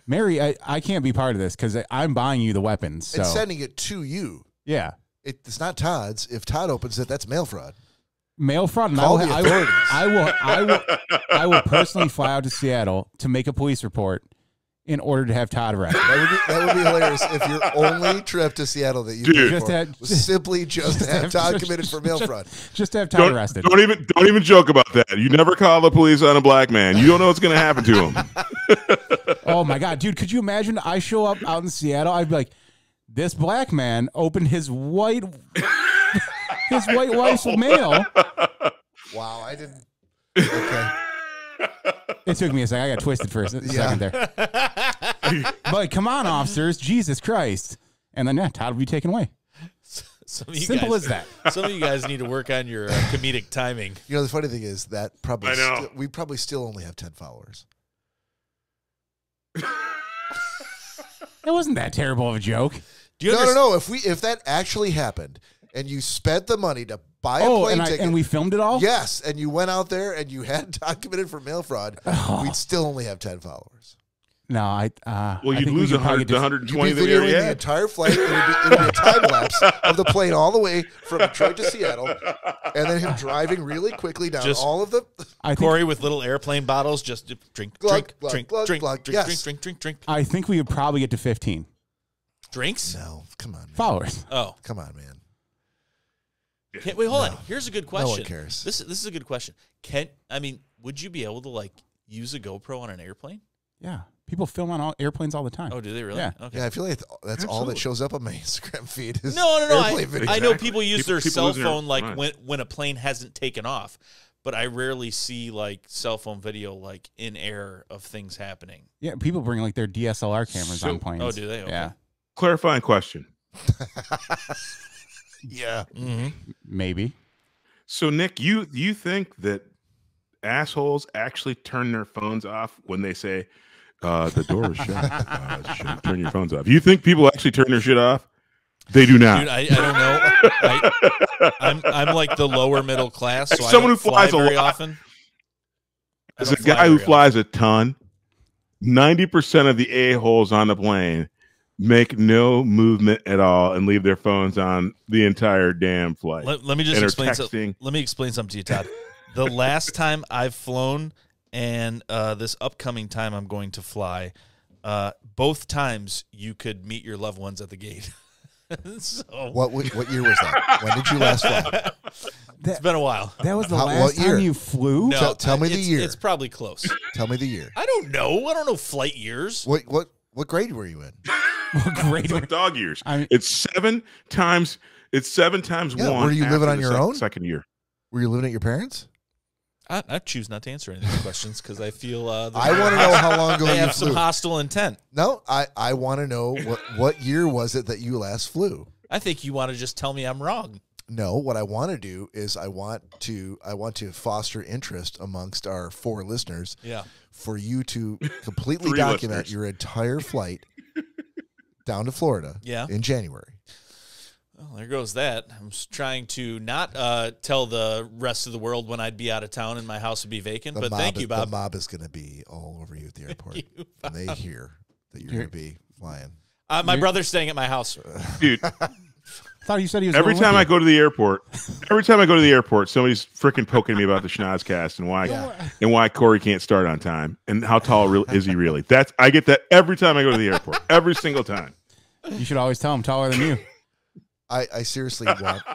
Mary, I can't be part of this because I'm buying you the weapons. So. And sending it to you. Yeah. It's not Todd's. If Todd opens it, that's mail fraud. Mail fraud. And Call the authorities. I will personally fly out to Seattle to make a police report in order to have Todd arrested. That would be hilarious if your only trip to Seattle that you did was simply just to have Todd committed for mail fraud. Just to have Todd arrested. Don't even joke about that. You never call the police on a black man. You don't know what's going to happen to him. Oh my God, dude! Could you imagine? I show up out in Seattle. I'd be like, this black man opened his white wife's mail. Wow, I didn't. Okay. It took me a second. I got twisted for a second there. But come on, officers. Jesus Christ. And then, Todd will be taken away. Simple as that. Some of you guys need to work on your comedic timing. You know, the funny thing is that we probably still only have 10 followers. It wasn't that terrible of a joke. No. If that actually happened and you spent the money to buy a plane ticket. And we filmed it all? Yes, and you went out there and you had Todd committed for mail fraud, we'd still only have 10 followers. No, you'd lose 100 to 120 you'd be videoing the entire flight. It would be a time lapse of the plane all the way from Detroit to Seattle, and then him driving really quickly down all of the. Cory with little airplane bottles, just drink. I think we would probably get to 15 drinks. No, come on, man. Followers. Oh, come on, man. Wait, hold on. Here's a good question. No one cares. This is a good question. Would you be able to use a GoPro on an airplane? Yeah. People film on airplanes all the time. Oh, do they really? Yeah. Okay. Yeah, I feel like that's all that shows up on my Instagram feed. Is no. airplane videos. I know people use their cell phone right. when a plane hasn't taken off, but I rarely see cell phone video in air of things happening. Yeah, people bring their DSLR cameras on planes. Oh, do they? Okay. Yeah. Clarifying question. Yeah. Mm-hmm. Maybe. So, Nick, you think that assholes actually turn their phones off when they say, the door is shut. Turn your phones off. You think people actually turn their shit off? They do not. Dude, I don't know. I'm like the lower middle class, so someone I who flies fly a very lot. often. As a guy who flies a ton, 90% of the a-holes on the plane make no movement at all and leave their phones on the entire damn flight. Let me just explain. Let me explain something to you, Todd. The last time I've flown and this upcoming time I'm going to fly, both times you could meet your loved ones at the gate. So what year was that? When did you last fly? It's been a while. That was the last time you flew? No, tell me the year. It's probably close. Tell me the year. I don't know. I don't know flight years. What grade were you in? What grade? It's like dog years. It's 7 times. It's 7 times 1. Were you living on your own? Second year. Were you living at your parents? I choose not to answer any of these questions because I feel I want to know how long ago they you have flew. some hostile intent. No, I want to know what year was it that you last flew? I think you want to just tell me I'm wrong. No, what I want to do is I want to foster interest amongst our 4 listeners. Yeah. For you to completely 3 document listeners. your entire flight down to Florida. Yeah. In January. Well, there goes that. I'm trying to not tell the rest of the world when I'd be out of town and my house would be vacant. But thank you, Bob. The mob is going to be all over you at the airport when they hear that you're going to be flying. My brother's staying at my house. Dude, I thought you said he was every time I go to the airport, somebody's freaking poking me about the Schnozzcast and why Cory can't start on time and how tall is he really. I get that every time I go to the airport, every single time. You should always tell him taller than you. I seriously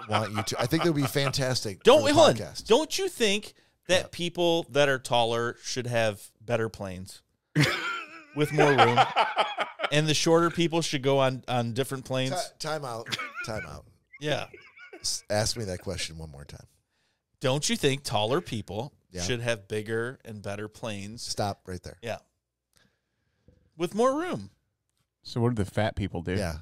want you to. I think it would be fantastic. Hold on. Don't you think that people that are taller should have better planes with more room, and the shorter people should go on different planes? Time out. Yeah. Ask me that question one more time. Don't you think taller people should have bigger and better planes? Stop right there. Yeah. With more room. So what do the fat people do? Yeah.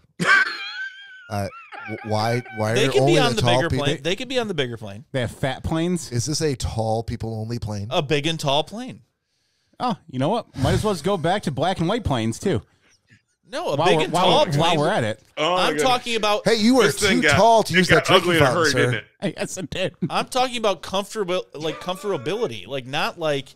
Why they are can only be on the the tall bigger people? plane. They could be on the bigger plane. They have fat planes? Is this a tall people only plane? A big and tall plane. Oh, you know what? Might as well just go back to black and white planes too. No, big and tall plane. While we're at it. I'm talking about. Hey, you were too tall to use that drinking fountain, sir. Didn't it? Yes, it did. I'm talking about comfortability, not like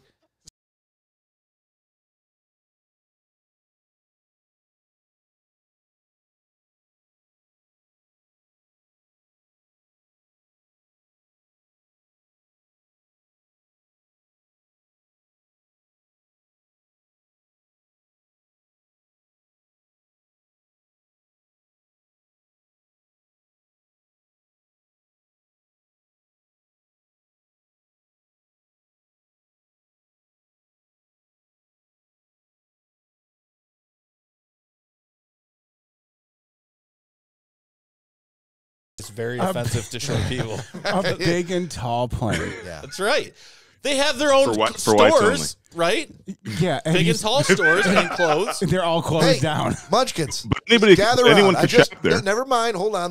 very offensive to short people. A big and tall plane. Yeah. That's right. They have their own For whites stores, right? Yeah. Big and tall stores and clothes. They're all closed Hey, down. Munchkins. But anybody, Gather anyone around. could shop there. Never mind. Hold on.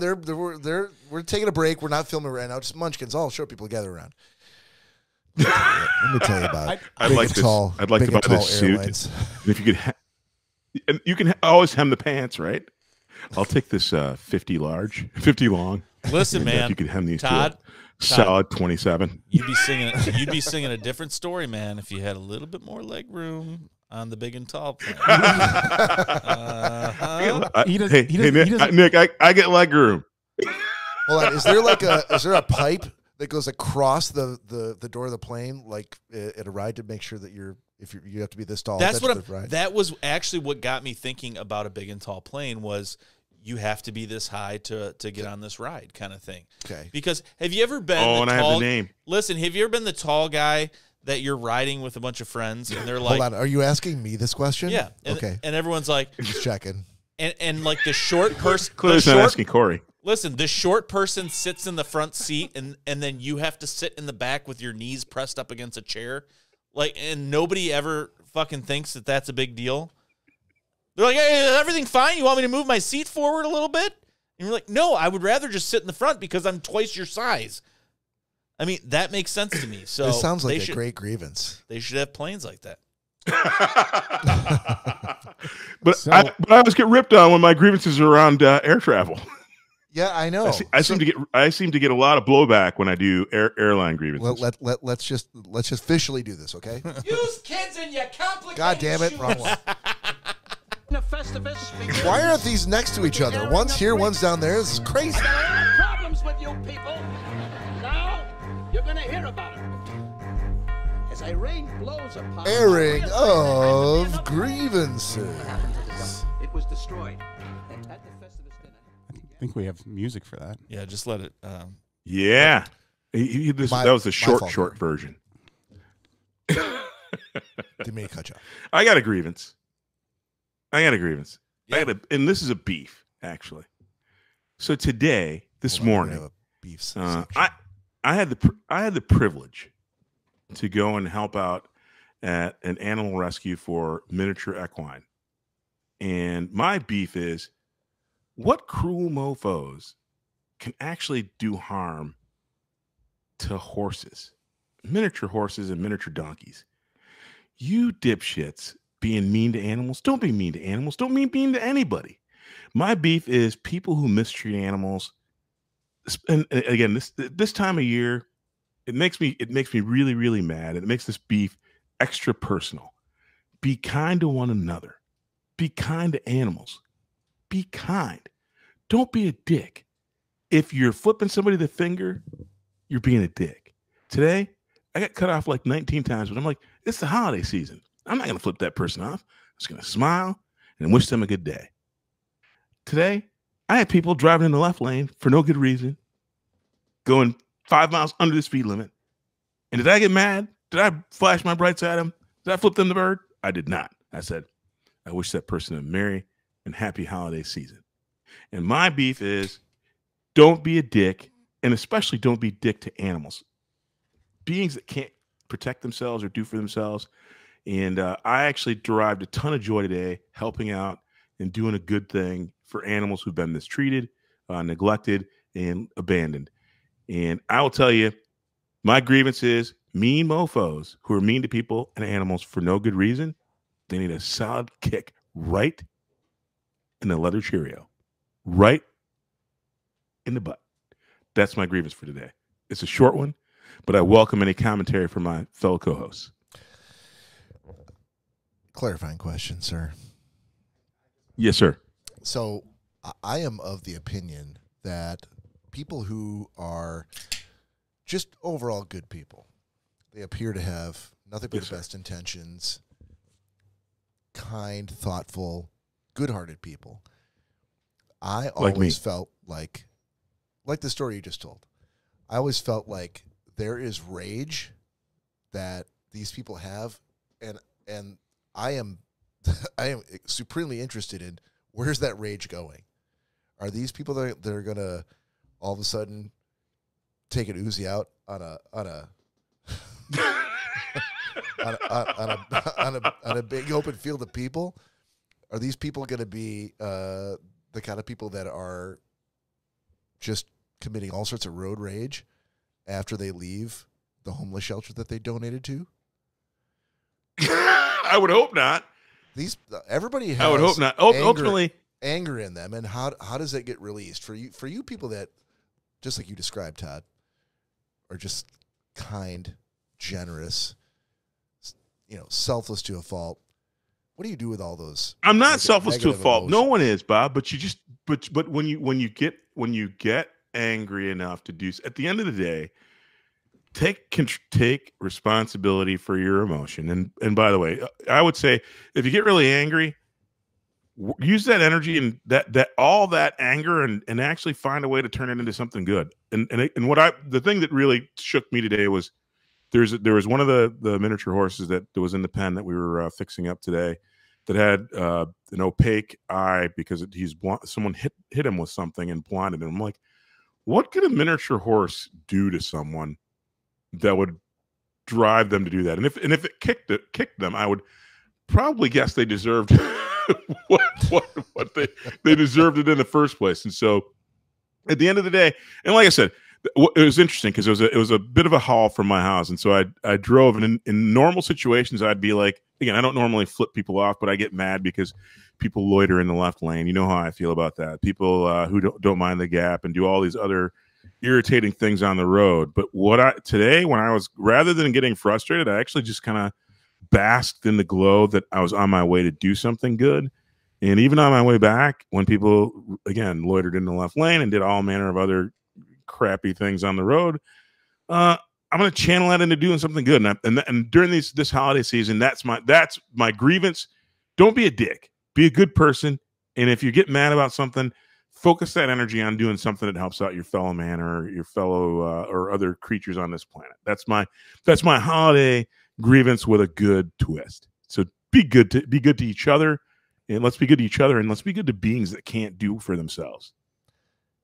We're taking a break. We're not filming right now. Just Munchkins. All short people gather around. Let me tell you about I'd big like and this. tall. I'd like big to buy and tall this suit. airlines. And if you could, and you can always hem the pants, right? I'll take this 50 large, 50 long. Listen, And if man, you could hem these Todd, to a solid 27. you'd be singing a different story, man, if you had a little bit more leg room on the big and tall plane. Nick, I get leg room. Hold on. Is there a pipe that goes across the door of the plane, like at a ride, to make sure that you have to be this tall? That was actually what got me thinking about a big and tall plane was you have to be this high to get on this ride kind of thing. Okay. Because have you ever been and I have the name. Listen, have you ever been the tall guy that you're riding with a bunch of friends and they're like, hold on, are you asking me this question? Yeah. Okay. And everyone's like, Just checking. and like the short person, Clearly not asking Cory. listen, the short person sits in the front seat and then you have to sit in the back with your knees pressed up against a chair. Like, and nobody ever fucking thinks that that's a big deal. They're like, hey, is everything fine? You want me to move my seat forward a little bit? And you're like, no, I would rather just sit in the front because I'm twice your size. I mean, that makes sense to me. So This sounds like a great grievance. They should have planes like that. But I always get ripped on when my grievances are around air travel. Yeah, I know. I seem to get a lot of blowback when I do airline grievances. Let's just officially do this, okay? Use kids in your complicated God damn it, shoes. wrong one. Why aren't these next to each other? One's here, one's down there. This is crazy. Problems with you people. Now you're gonna hear about it. As a rain blows upon Airing of grievances. it was destroyed. At the Festivus dinner. I think we have music for that. Yeah, just let it. Yeah. That was the fault. short version. Didn't mean to cut you off. I got a grievance. Yeah. And this is a beef, actually. So today, this Hold on, we're morning, gonna have a beef section. I had the privilege to go and help out at an animal rescue for miniature equine. And my beef is, what cruel mofos can actually do harm to horses, miniature horses and miniature donkeys? You dipshits being mean to animals. Don't be mean to animals. Don't be mean to anybody. My beef is people who mistreat animals. And again, this time of year, it makes me really, really mad. It makes this beef extra personal. Be kind to one another. Be kind to animals. Be kind. Don't be a dick. If you're flipping somebody the finger, you're being a dick. Today, I got cut off like 19 times, but I'm like, it's the holiday season. I'm not going to flip that person off. I'm just going to smile and wish them a good day. Today, I had people driving in the left lane for no good reason, going 5 miles under the speed limit. And did I get mad? Did I flash my brights at them? Did I flip them the bird? I did not. I said, I wish that person a merry and happy holiday season. And my beef is, don't be a dick, and especially don't be dick to animals. Beings that can't protect themselves or do for themselves. And I actually derived a ton of joy today helping out and doing a good thing for animals who've been mistreated, neglected, and abandoned. And I will tell you, my grievance is mean mofos who are mean to people and animals for no good reason. They need a solid kick right in the leather Cheerio. Right in the butt. That's my grievance for today. It's a short one, but I welcome any commentary from my fellow co-hosts. Clarifying question, sir. Yes, sir. So I am of the opinion that people who are just overall good people, they appear to have nothing but the best intentions, kind, thoughtful, good-hearted people. I always felt like the story you just told, I always felt like there is rage that these people have, and I am supremely interested in where's that rage going. Are these people that are going to all of a sudden take an Uzi out on a on a big open field of people? Are these people going to be the kind of people that are just committing all sorts of road rage after they leave the homeless shelter that they donated to? I would hope not. Everybody has I would hope not. Ultimately, anger in them, and how does that get released for you people that, just like you described, Todd, are just kind, generous, selfless to a fault? What do you do with all those? I'm not selfless to a fault. Emotions? No one is, Bob. But but when you get angry enough to do, at the end of the day, take responsibility for your emotion. And by the way, I would say if you get really angry, use that energy and that all that anger and actually find a way to turn it into something good. And the thing that really shook me today was there was one of the miniature horses that was in the pen that we were fixing up today that had an opaque eye because someone hit him with something and blinded him. I'm like, what could a miniature horse do to someone that would drive them to do that? And if it kicked them, I would probably guess they deserved what they deserved it in the first place. And so at the end of the day, and like I said, it was interesting because it was a bit of a haul from my house. And so I drove, and in normal situations, I'd be like, again, I don't normally flip people off, but I get mad because people loiter in the left lane. You know how I feel about that. People who don't mind the gap and do all these other irritating things on the road. But today, when I was, rather than getting frustrated, I actually just kind of basked in the glow that I was on my way to do something good. And even on my way back, when people, again, loitered in the left lane and did all manner of other crappy things on the road, I'm going to channel that into doing something good. And during this holiday season, that's my grievance. Don't be a dick. Be a good person. And if you get mad about something, focus that energy on doing something that helps out your fellow man or your fellow or other creatures on this planet. That's my holiday grievance with a good twist. So be good to each other, and let's be good to each other, and let's be good to beings that can't do for themselves.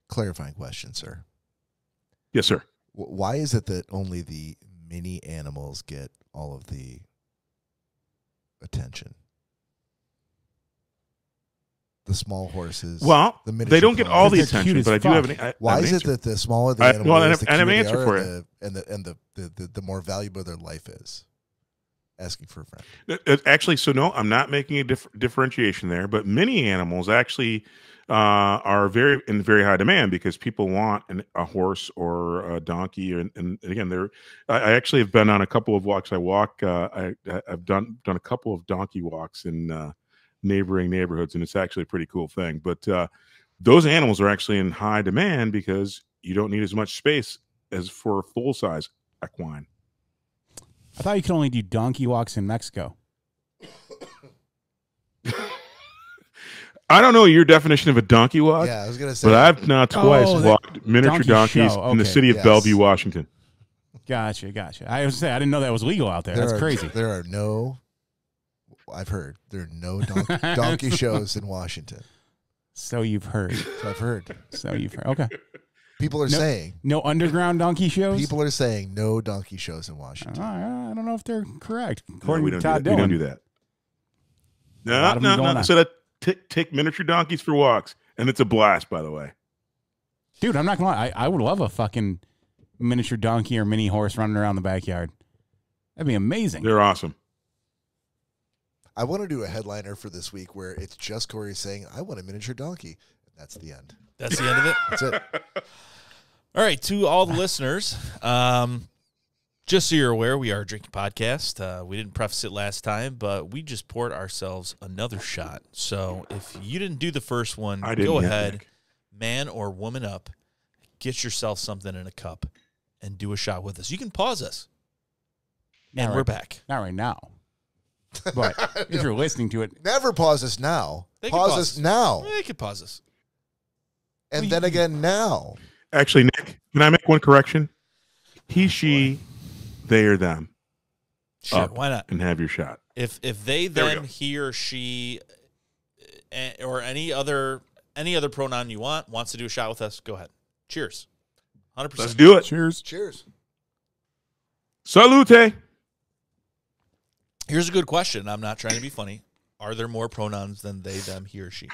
Clarifying question, sir. Yes, sir. Why is it that only the mini animals get all of the attention? The small horses. Well, they don't get all the attention, but I do have an. Why is it that the smaller the animal is, the I have an cuter answer they for are, it. and the more valuable their life is? Asking for a friend. Actually, so no, I'm not making a differentiation there, but many animals actually are in very high demand because people want a horse or a donkey, and again, I actually have been on a couple of walks. I've done a couple of donkey walks in neighboring neighborhoods, and it's actually a pretty cool thing. But those animals are actually in high demand because you don't need as much space as for a full size equine. I thought you could only do donkey walks in Mexico. I don't know your definition of a donkey walk. Yeah, I was going to say. But I've now twice walked miniature donkeys in the city of Bellevue, Washington. Gotcha. I was saying I didn't know that was legal out there. That's crazy. I've heard there are no donkey shows in Washington. So you've heard. So I've heard. Okay. People are saying no underground donkey shows. People are saying no donkey shows in Washington. I don't know if they're correct. No, we don't do that. No. So take miniature donkeys for walks, and it's a blast, by the way. Dude, I'm not gonna lie. I would love a fucking miniature donkey or mini horse running around the backyard. That'd be amazing. They're awesome. I want to do a headliner for this week where it's just Cory saying, "I want a miniature donkey." That's the end. That's the end of it? That's it. All right, to all the listeners, just so you're aware, we are a drinking podcast. We didn't preface it last time, but we just poured ourselves another shot. So if you didn't do the first one, go ahead, man or woman up, get yourself something in a cup, and do a shot with us. You can pause us, and we're back. Not right now. But if you're listening to it. Never pause us now. Pause us now. They could pause us. And then again now. Actually, Nick, can I make one correction? He, she, they, or them. Sure, why not? And have your shot. If they, them, he or she, or any other pronoun you wants to do a shot with us, go ahead. Cheers. 100%. Let's do it. Cheers. Cheers. Salute. Here's a good question. I'm not trying to be funny. Are there more pronouns than they, them, he, or she?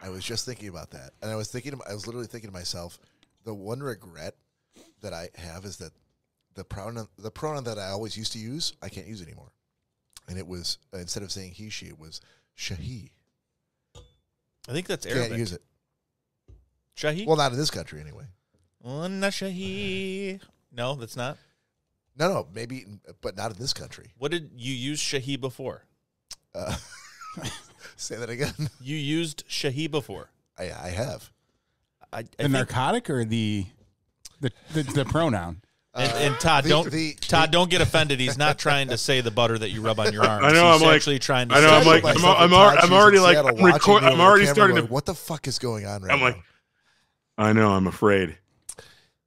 I was just thinking about that, and I was literally thinking to myself, the one regret that I have is that the pronoun that I always used to use, I can't use anymore. And it was, instead of saying he, she, it was shahi. I think that's Arabic. Can't use it. Shahi? Well, not in this country anyway. Shahi. No, that's not. No, maybe, but not in this country. What did you use shahi before? Say that again. You used shahi before. I have. I The think, narcotic or the pronoun? and Todd, don't get offended. He's not trying to say the butter that you rub on your arms. I know. He's I'm actually trying to. I know. say I'm like. I'm already like. I'm already starting to. What the fuck is going on right I'm now? like. I know. I'm afraid.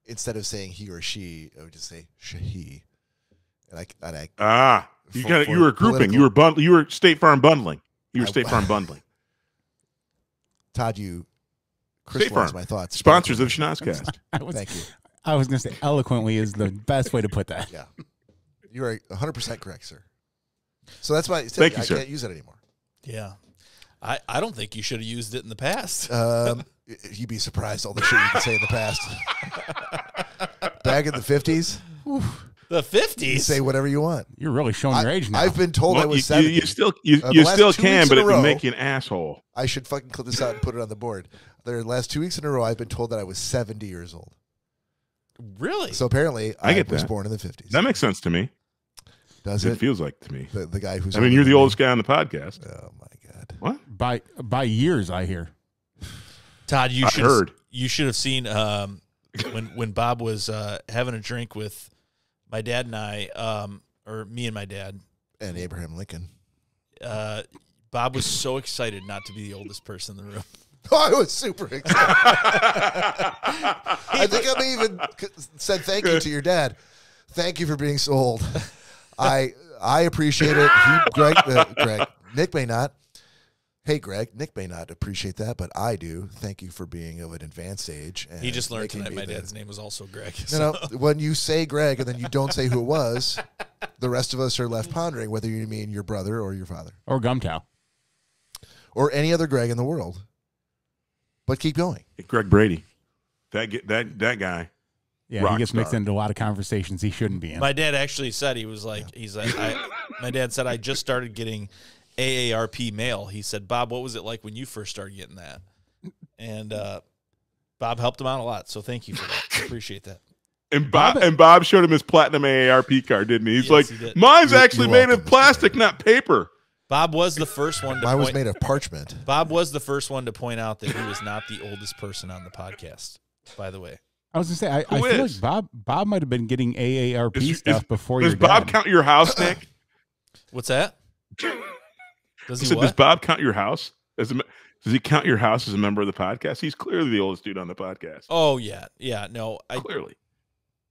Instead of saying he or she, I would just say shahi. And I You were grouping. political- You were State Farm bundling. You were State Farm bundling. Todd, you State Farm. crystallized my thoughts. Sponsors of Schnozzcast. Thank you. I was going to say eloquently is the best way to put that. Yeah. You are 100% correct, sir. So that's why I Thank you, sir. can't use it anymore. Yeah, I don't think you should have used it in the past. You'd be surprised all the shit you can say in the past. Back in the 50s, The you 50s. say whatever you want. You're really showing your age now. I've been told I Well, was 70. you still the last 2 can, weeks but in it a row- would make you an asshole. I should fucking clip this out and put it on the board. The last 2 weeks in a row, I've been told that I was 70 years old. Really? So apparently, I get was that. born in the 50s. That makes sense to me. Does It it? feels like to me. The guy who's I mean, older you're the than me. oldest guy on the podcast. Oh, my God. What? by years, I hear. Todd, I heard. You should have seen when Bob was having a drink with my dad and I, or me and my dad. And Abraham Lincoln. Bob was so excited not to be the oldest person in the room. Oh, I was super excited. I think I may even said thank you to your dad. Thank you for being so old. I appreciate it. Greg, Nick may not. Hey, Greg, Nick may not appreciate that, but I do. Thank you for being of an advanced age. And He just learned making tonight me my the- dad's name was also Greg. No, when you say Greg and then you don't say who it was, the rest of us are left pondering whether you mean your brother or your father Or Gumtow. or any other Greg in the world. But keep going. Greg Brady. That guy. Yeah, Rock he gets mixed star. into a lot of conversations he shouldn't be in. My dad actually said my dad said I just started getting AARP mail. He said, Bob, what was it like when you first started getting that? And Bob helped him out a lot. So thank you for that. Appreciate that. And Bob showed him his platinum AARP card, didn't he? He's Yes, like, he did. mine's actually you're made of welcome, Mr. plastic, not paper. Bob was the first one to Mine was made of parchment. Bob was the first one to point out that he was not the oldest person on the podcast, by the way. I was going to say, I Who feel is? like Bob might have been getting AARP stuff before your Does Bob dad. count your house, Nick? What's that? Does he Does what? Bob count your house? Does he count your house as a member of the podcast? He's clearly the oldest dude on the podcast. Oh, yeah. Yeah, no. Clearly.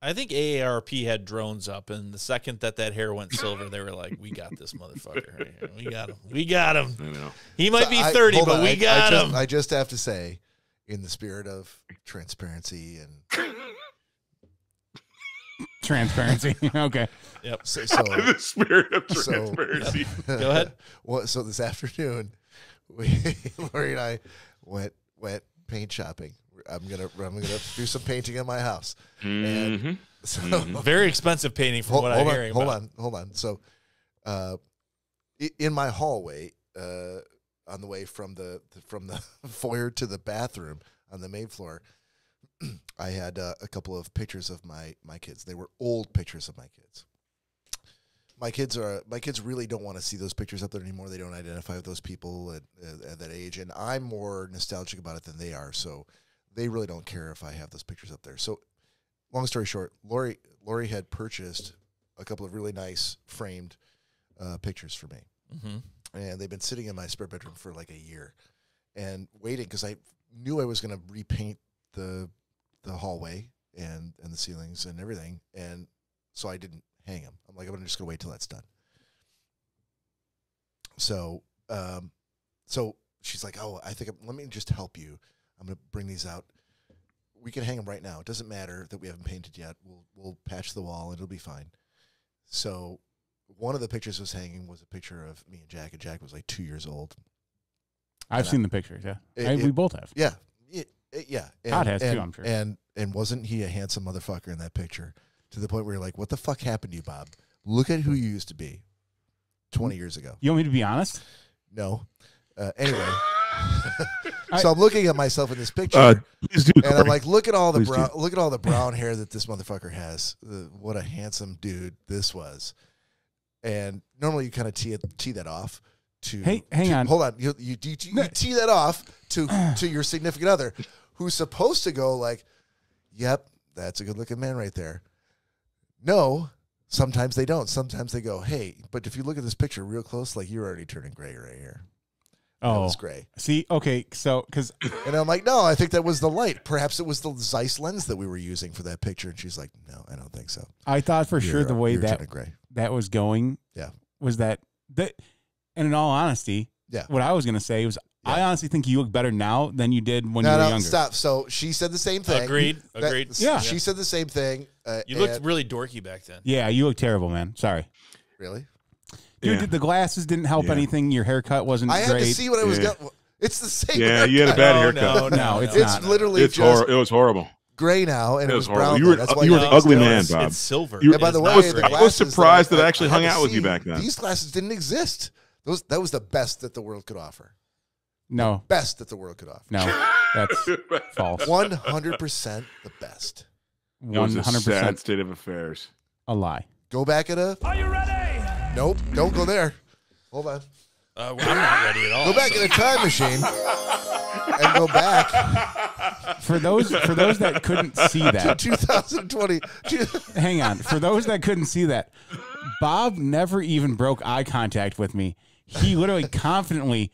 I think AARP had drones up, and the second that hair went silver, they were like, we got this motherfucker right here. We got him. We got him. I know. He might be I- 30, hold but on, we got him. I just have to say, in the spirit of transparency and Transparency. Okay. Yep. so In the spirit of So- transparency. Go ahead. Well, so this afternoon, Lori and I went paint shopping. I'm gonna do some painting in my house. Mhm. And so Very expensive painting from what I'm hearing. hold on. So, in my hallway, on the way from the foyer to the bathroom on the main floor, I had a couple of pictures of my kids. They were old pictures of my kids. My kids really don't want to see those pictures up there anymore. They don't identify with those people at that age, and I'm more nostalgic about it than they are. So they really don't care if I have those pictures up there. So, long story short, Lori had purchased a couple of really nice framed pictures for me, and they've been sitting in my spare bedroom for like a year, and waiting because I knew I was going to repaint the hallway and the ceilings and everything, and so I didn't hang them. I'm like, I'm just going to wait till that's done. So, so she's like, oh, let me just help you. I'm going to bring these out. we can hang them right now. It doesn't matter that we haven't painted yet. We'll patch the wall and it'll be fine. So one of the pictures was hanging was a picture of me and Jack was like 2 years old. I've seen the pictures. Yeah, we both have. Yeah, yeah. Todd has too, I'm sure. And wasn't he a handsome motherfucker in that picture? To the point where you're like, what the fuck happened to you, Bob? Look at who you used to be 20 years ago. You want me to be honest? No. Anyway, so I'm looking at myself in this picture, and I'm like, look at all the brown hair that this motherfucker has. What a handsome dude this was. And normally you kind of tee that off to. Hey, hang on. Hold on. You tee that off to your significant other, who's supposed to go like, "Yep, that's a good looking man right there." No. Sometimes they don't. Sometimes they go, "Hey, but if you look at this picture real close, like you're already turning gray right here." That was gray. See, okay, so because and I'm like, no, I think that was the light. Perhaps it was the Zeiss lens that we were using for that picture. And she's like, no, I don't think so. I thought for sure the way that was going, was that. And in all honesty, what I was going to say was, I honestly think you look better now than you did when you were younger. Stop. So she said the same thing. Agreed. Yeah, she said the same thing. You looked really dorky back then. Yeah, you look terrible, man. Sorry. Really? Dude, the glasses didn't help anything. Your haircut wasn't great. I had to see what I was going. It's the same. Yeah, you had a bad haircut. No, it's not. It's literally it was horrible. Gray now, and it was brown. You were an ugly man, Bob. It's silver. By the way, I was surprised that I actually hung out with you back then. These glasses didn't exist. That was the best that the world could offer. No. The best that the world could offer. No, that's false. 100% the best. 100% a sad state of affairs. A lie. Go back at a. Are you ready? Nope, don't go there. Hold on. Well, I'm not ready at all. Go back in a time machine and go back. For those that couldn't see that. 2020. Hang on. For those that couldn't see that, Bob never even broke eye contact with me. He literally confidently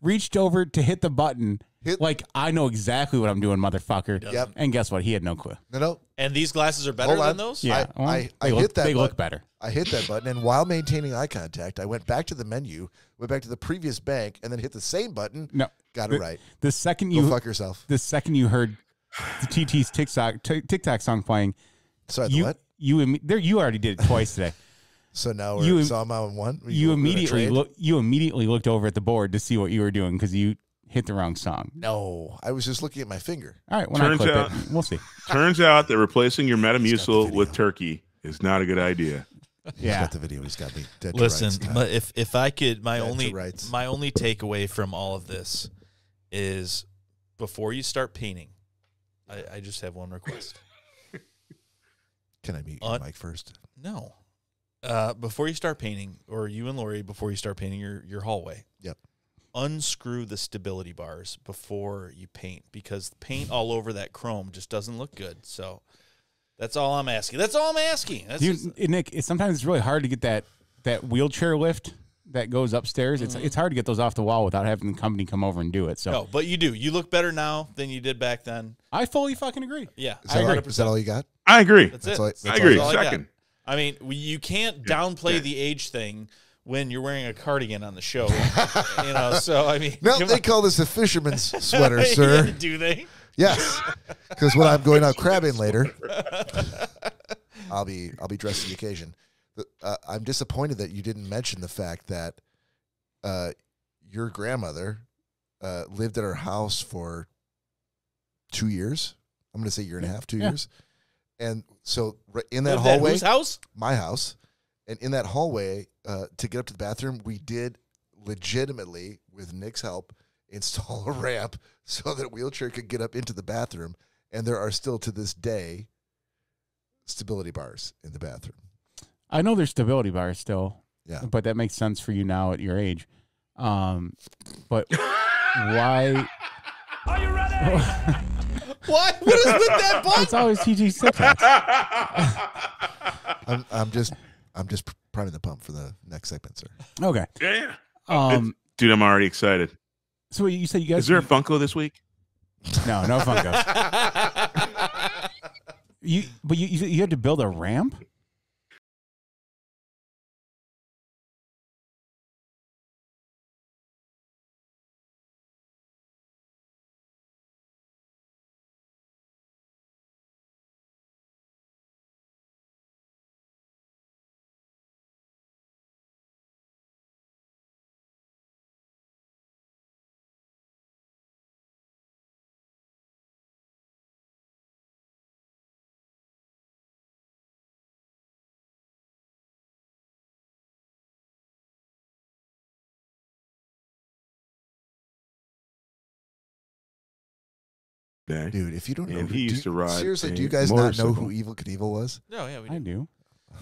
reached over to hit the button. Like, I know exactly what I'm doing, motherfucker. Yep. And guess what? He had no clue. No. And these glasses are better than those? Yeah. I hit that button. They look better. I hit that button, and while maintaining eye contact, I went back to the menu, went back to the previous bank, and then hit the same button. No. Got it right. The second Go fuck yourself. The second you heard the TT's TikTok song playing. Sorry, what? You already did it twice today. So now I'm on one. You immediately looked over at the board to see what you were doing because you hit the wrong song. No, I was just looking at my finger. All right, when I clip it, we'll see. Turns out that replacing your Metamucil with turkey is not a good idea. He's got the video. He's got me dead to Listen, rights. but if I could, my only rights. takeaway from all of this is before you start painting, I just have one request. Can I mute your mic first? No. Before you start painting, or you and Lori, before you start painting your hallway. Yep. Unscrew the stability bars before you paint, because paint all over that chrome just doesn't look good. So that's all I'm asking. Nick, sometimes it's really hard to get that wheelchair lift that goes upstairs. Mm-hmm. It's hard to get those off the wall without having the company come over and do it. So no, but you do. You look better now than you did back then. I fully fucking agree. Yeah, is that all you got? I agree. That's it. I agree. All Second. I mean, you can't downplay the age thing when you're wearing a cardigan on the show. So I mean, no, they call this a fisherman's sweater, sir. Do they? Yes, because when I'm going out crabbing later, I'll be dressed for the occasion. I'm disappointed that you didn't mention the fact that your grandmother lived at her house for 2 years. I'm going to say year and a half, 2 years. And so in that hallway, whose house? My house. And in that hallway, to get up to the bathroom, we did legitimately, with Nick's help, install a ramp so that a wheelchair could get up into the bathroom. And there are still, to this day, stability bars in the bathroom. I know there's stability bars still. Yeah. But that makes sense for you now at your age. But why? Are you ready? What is with that button? It's always TG's TikToks. I'm just priming the pump for the next segment, sir. Okay. Yeah. Dude, I'm already excited. So you said you guys... Is there a Funko this week? No Funko. But you had to build a ramp? day. Dude, if you don't know, And he used to ride seriously, a do you guys not know motorcycle. who Evil Knievel was? No, yeah, we I do. do.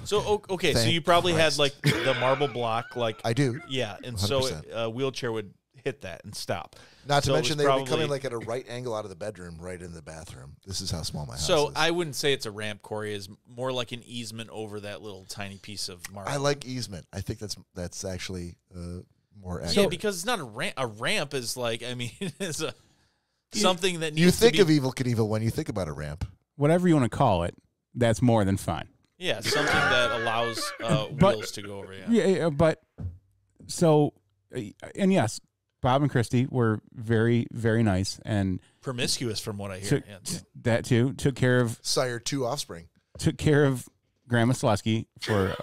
So okay, so Thank you probably Christ. had like the marble block, like I do. yeah, and so 100%. a wheelchair would hit that and stop. Not to So it mention was they would be probably- coming like at a right angle out of the bedroom, right in the bathroom. This is how small my house So is. I wouldn't say it's a ramp, Corey. Is more like an easement over that little tiny piece of marble. I like easement. I think that's actually more accurate. Yeah, because it's not a ramp. A ramp is like, I mean, is a something that needs you to think be, of Evil Knievel when you think about a ramp. Whatever you want to call it, that's more than fun. yeah, something that allows wheels to go over. Yeah. Yeah, but so, and yes, Bob and Christy were very, very nice, and Promiscuous, from what I hear. took, Yeah. that too took care of Sire 2 offspring. Grandma Selesky for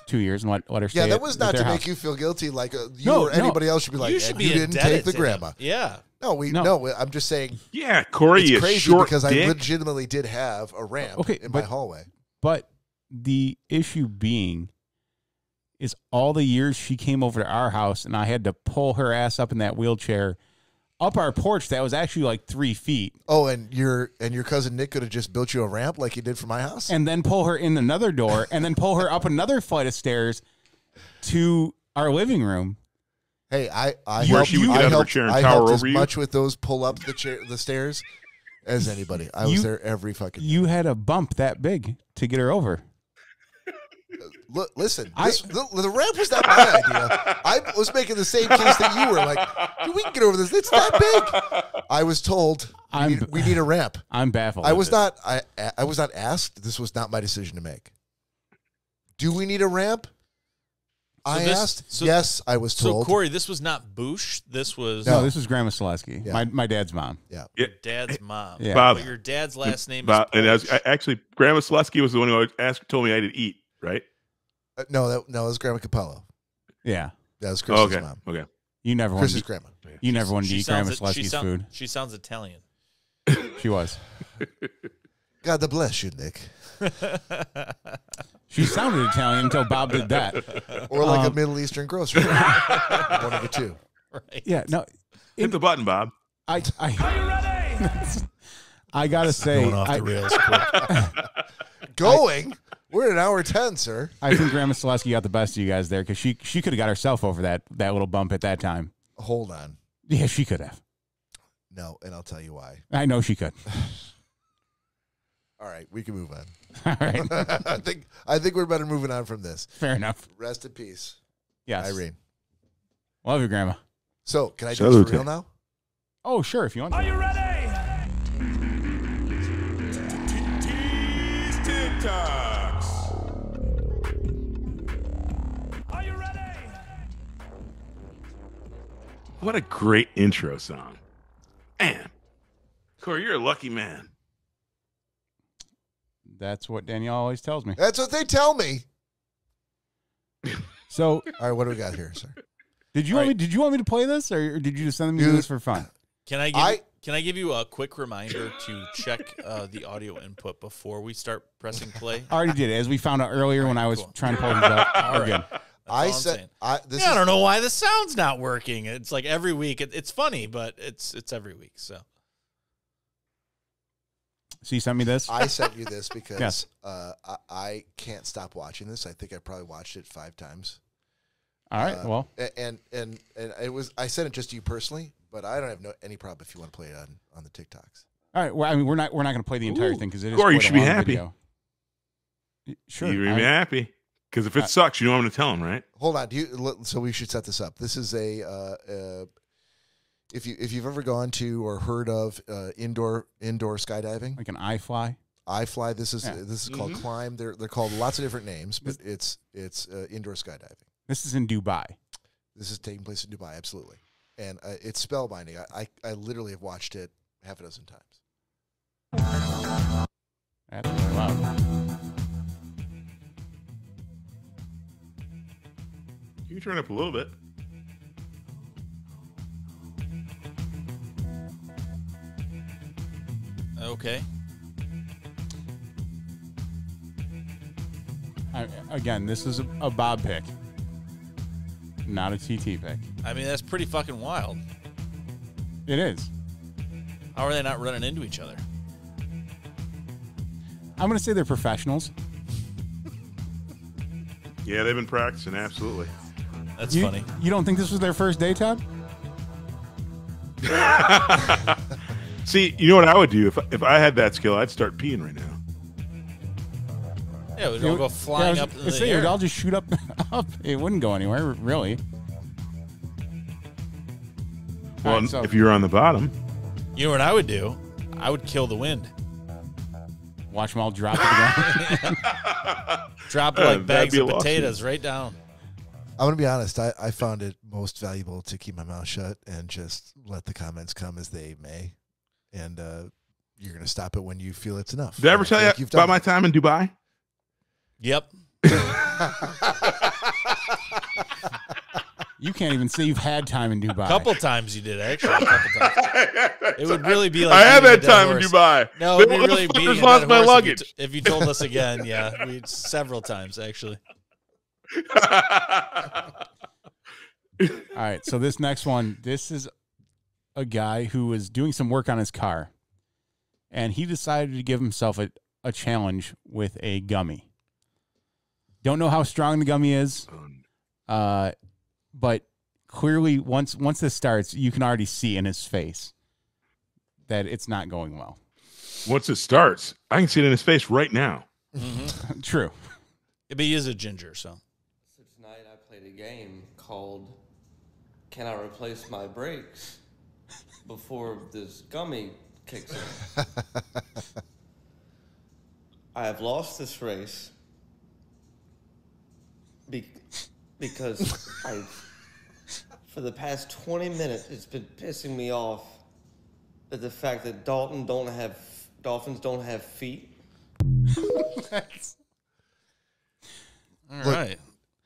2 years and let her stay. Yeah, that at- was at not their to house. make you feel guilty like you No, or no. anybody else should be like, You "And should be you didn't indebted take the to him. grandma. Yeah. No, I'm just saying Yeah, Corey, it's you crazy short because dick. I legitimately did have a ramp Okay, in my but- hallway. But the issue being is all the years she came over to our house and I had to pull her ass up in that wheelchair up our porch that was actually like 3 feet Oh, and your cousin Nick could have just built you a ramp like he did for my house. and then pull her in another door and then pull her up another flight of stairs to our living room. Hey, I Where helped, she would get I out of her helped, chair and I tower helped as over you? much with those pull up the stairs as anybody. I was You- there every fucking. You had a bump that big to get her over. Look, listen, the ramp was not my idea. I was making the same case that you were. Like, dude, we can get over this. It's not big. I was told we need a ramp. I'm baffled. I at was this. not. I was not asked. This was not my decision to make. Do we need a ramp? I asked. Yes, I was So, told. Corey, this was not Boosh. This was No, this was Grandma Selesky, Yeah. my dad's mom. Yeah. Yeah. Dad's mom. Yeah. Bob. But your dad's last name Bob, is and Polish. actually, Grandma Selesky was the one who told me I did eat, right? No, that was Grandma Capello. Yeah, That was Chris's Okay. mom. Okay. you never wanted Chris's to, grandma. you never wanted to eat Grandma she Selesky's food. She sounds Italian. She was. God bless you, Nick. She sounded Italian until Bob did that. Or like a Middle Eastern grocery. One of the two. Right. Yeah, no, Hit the button, Bob. I gotta say, Going off the rails quick. Going? We're at an hour 10, sir. I think Grandma Selesky got the best of you guys there because she could have got herself over that little bump at that time. Hold on. Yeah, she could have. No, and I'll tell you why. I know she could. All right, we can move on. All right, I think we're better moving on from this. fair enough. Rest in peace, Yes, Irene. love you, Grandma. So, can I do Salute. this for real now? Oh, sure, if you want. Are you ready? Are you ready? What a great intro song. Man. Corey, you're a lucky man. That's what Danielle always tells me. That's what they tell me. So, All right, what do we got here, sir? did you want me? Did you want me to play this, or did you just send me Dude. this for fun? Can I give you a quick reminder to check the audio input before we start pressing play? I already did it, as we found out earlier when I was cool. trying to pull these up. All We're right. good. That's I all I'm said, saying. I I don't know why the sound's not working. It's like every week. It's funny, but it's every week. So So you sent me this. I sent you this because Yes. I can't stop watching this. I think I probably watched it 5 times. All right. Well, And it was I sent it just to you personally, but I don't have any problem if you want to play it on the TikToks. all right. Well, I mean, we're not going to play the entire Ooh. thing because it is Corey, you quite a should be long happy. video. Sure. You're going to be happy. Because if it sucks, you know I'm going to tell him, right? Hold on, so we should set this up. This is if you've ever gone to or heard of indoor skydiving, Like an iFly. iFly. This is Yeah. called Climb. They're called lots of different names, but it's indoor skydiving. This is in Dubai. This is taking place in Dubai, absolutely, and it's spellbinding. I literally have watched it half a dozen times. That's really loud. You can turn it up a little bit. okay. Again, this is a Bob pick, not a TT pick. I mean, that's pretty fucking wild. It is. How are they not running into each other? I'm going to say they're professionals. Yeah, they've been practicing, absolutely. That's funny. You don't think this was their first day, Todd? See, you know what I would do if I had that skill? I'd start peeing right now. Yeah, we'd all go flying up in the It air. would all just shoot up. It wouldn't go anywhere, really. Well, All right, so- if you're on the bottom, You know what I would do? I would kill the wind. Watch them all drop to the ground. Drop Yeah, like that'd bags be a of lawsuit. potatoes right down. I'm gonna be honest. I found it most valuable to keep my mouth shut and just let the comments come as they may, and you're gonna stop it when you feel it's enough. did I ever And tell you like you've about done my time in Dubai? Yep. You can't even say you've had time in Dubai. A couple times you did, actually. A couple times. It would really be like I had beating a that dead time horse. in Dubai. No, The it'd be really beating motherfuckers a lost dead my horse luggage. if you told us again. Yeah, several times, actually. All right, so this next one, this is a guy who was doing some work on his car, and he decided to give himself a challenge with a gummy. Don't know how strong the gummy is, but clearly once this starts, you can already see in his face that it's not going well. Once it starts, I can see it in his face right now. Mm-hmm. True. But he is a ginger, so. So tonight I played a game called Can I Replace My Brakes Before This Gummy Kicks in. I have lost this race because for the past 20 minutes, it's been pissing me off that the fact that dolphins don't have feet. All Look, right.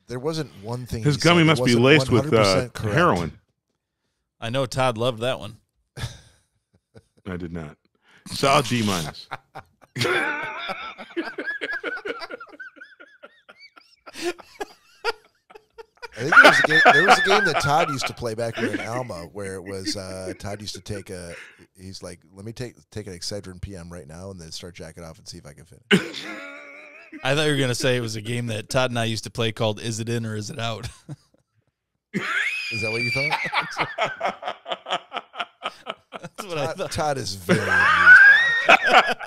There wasn't one thing. His he gummy said that must be wasn't laced with 100% correct. heroin. I know Todd loved that one. I did not. Solid D minus. I think there was a game that Todd used to play back when we were in Alma, where it was Todd used to take he's like, let me take an Excedrin PM right now and then start jacking off and see if I can finish. I thought you were going to say it was a game that Todd and I used to play called Is It In or Is It Out? Is that what you thought? That's what I thought. Todd is very amused by it.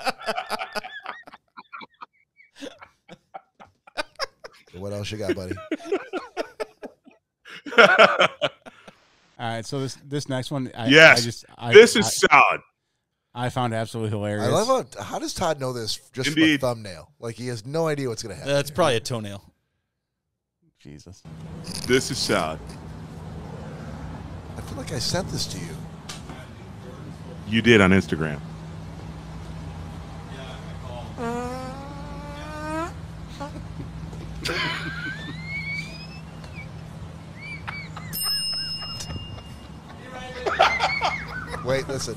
So what else you got, buddy? All right, so this next one, Yes, this is solid. I found absolutely hilarious. I love how does Todd know this just Indeed. from a thumbnail? Like he has no idea what's going to happen. That's probably a toenail. Jesus. This is solid. I feel like I sent this to you. You did on Instagram. Wait, listen.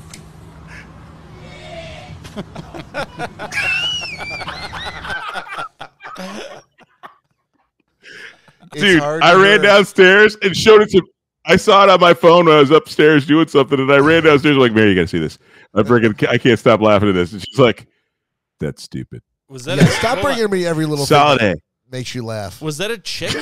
Dude, I ran downstairs and showed it to. I saw it on my phone when I was upstairs doing something, and I ran downstairs like, "Mary, you gotta see this." I can't stop laughing at this. And she's like, "That's stupid." Was that Yeah, stop bringing me every little Solid thing A. that makes you laugh. Was that a chick?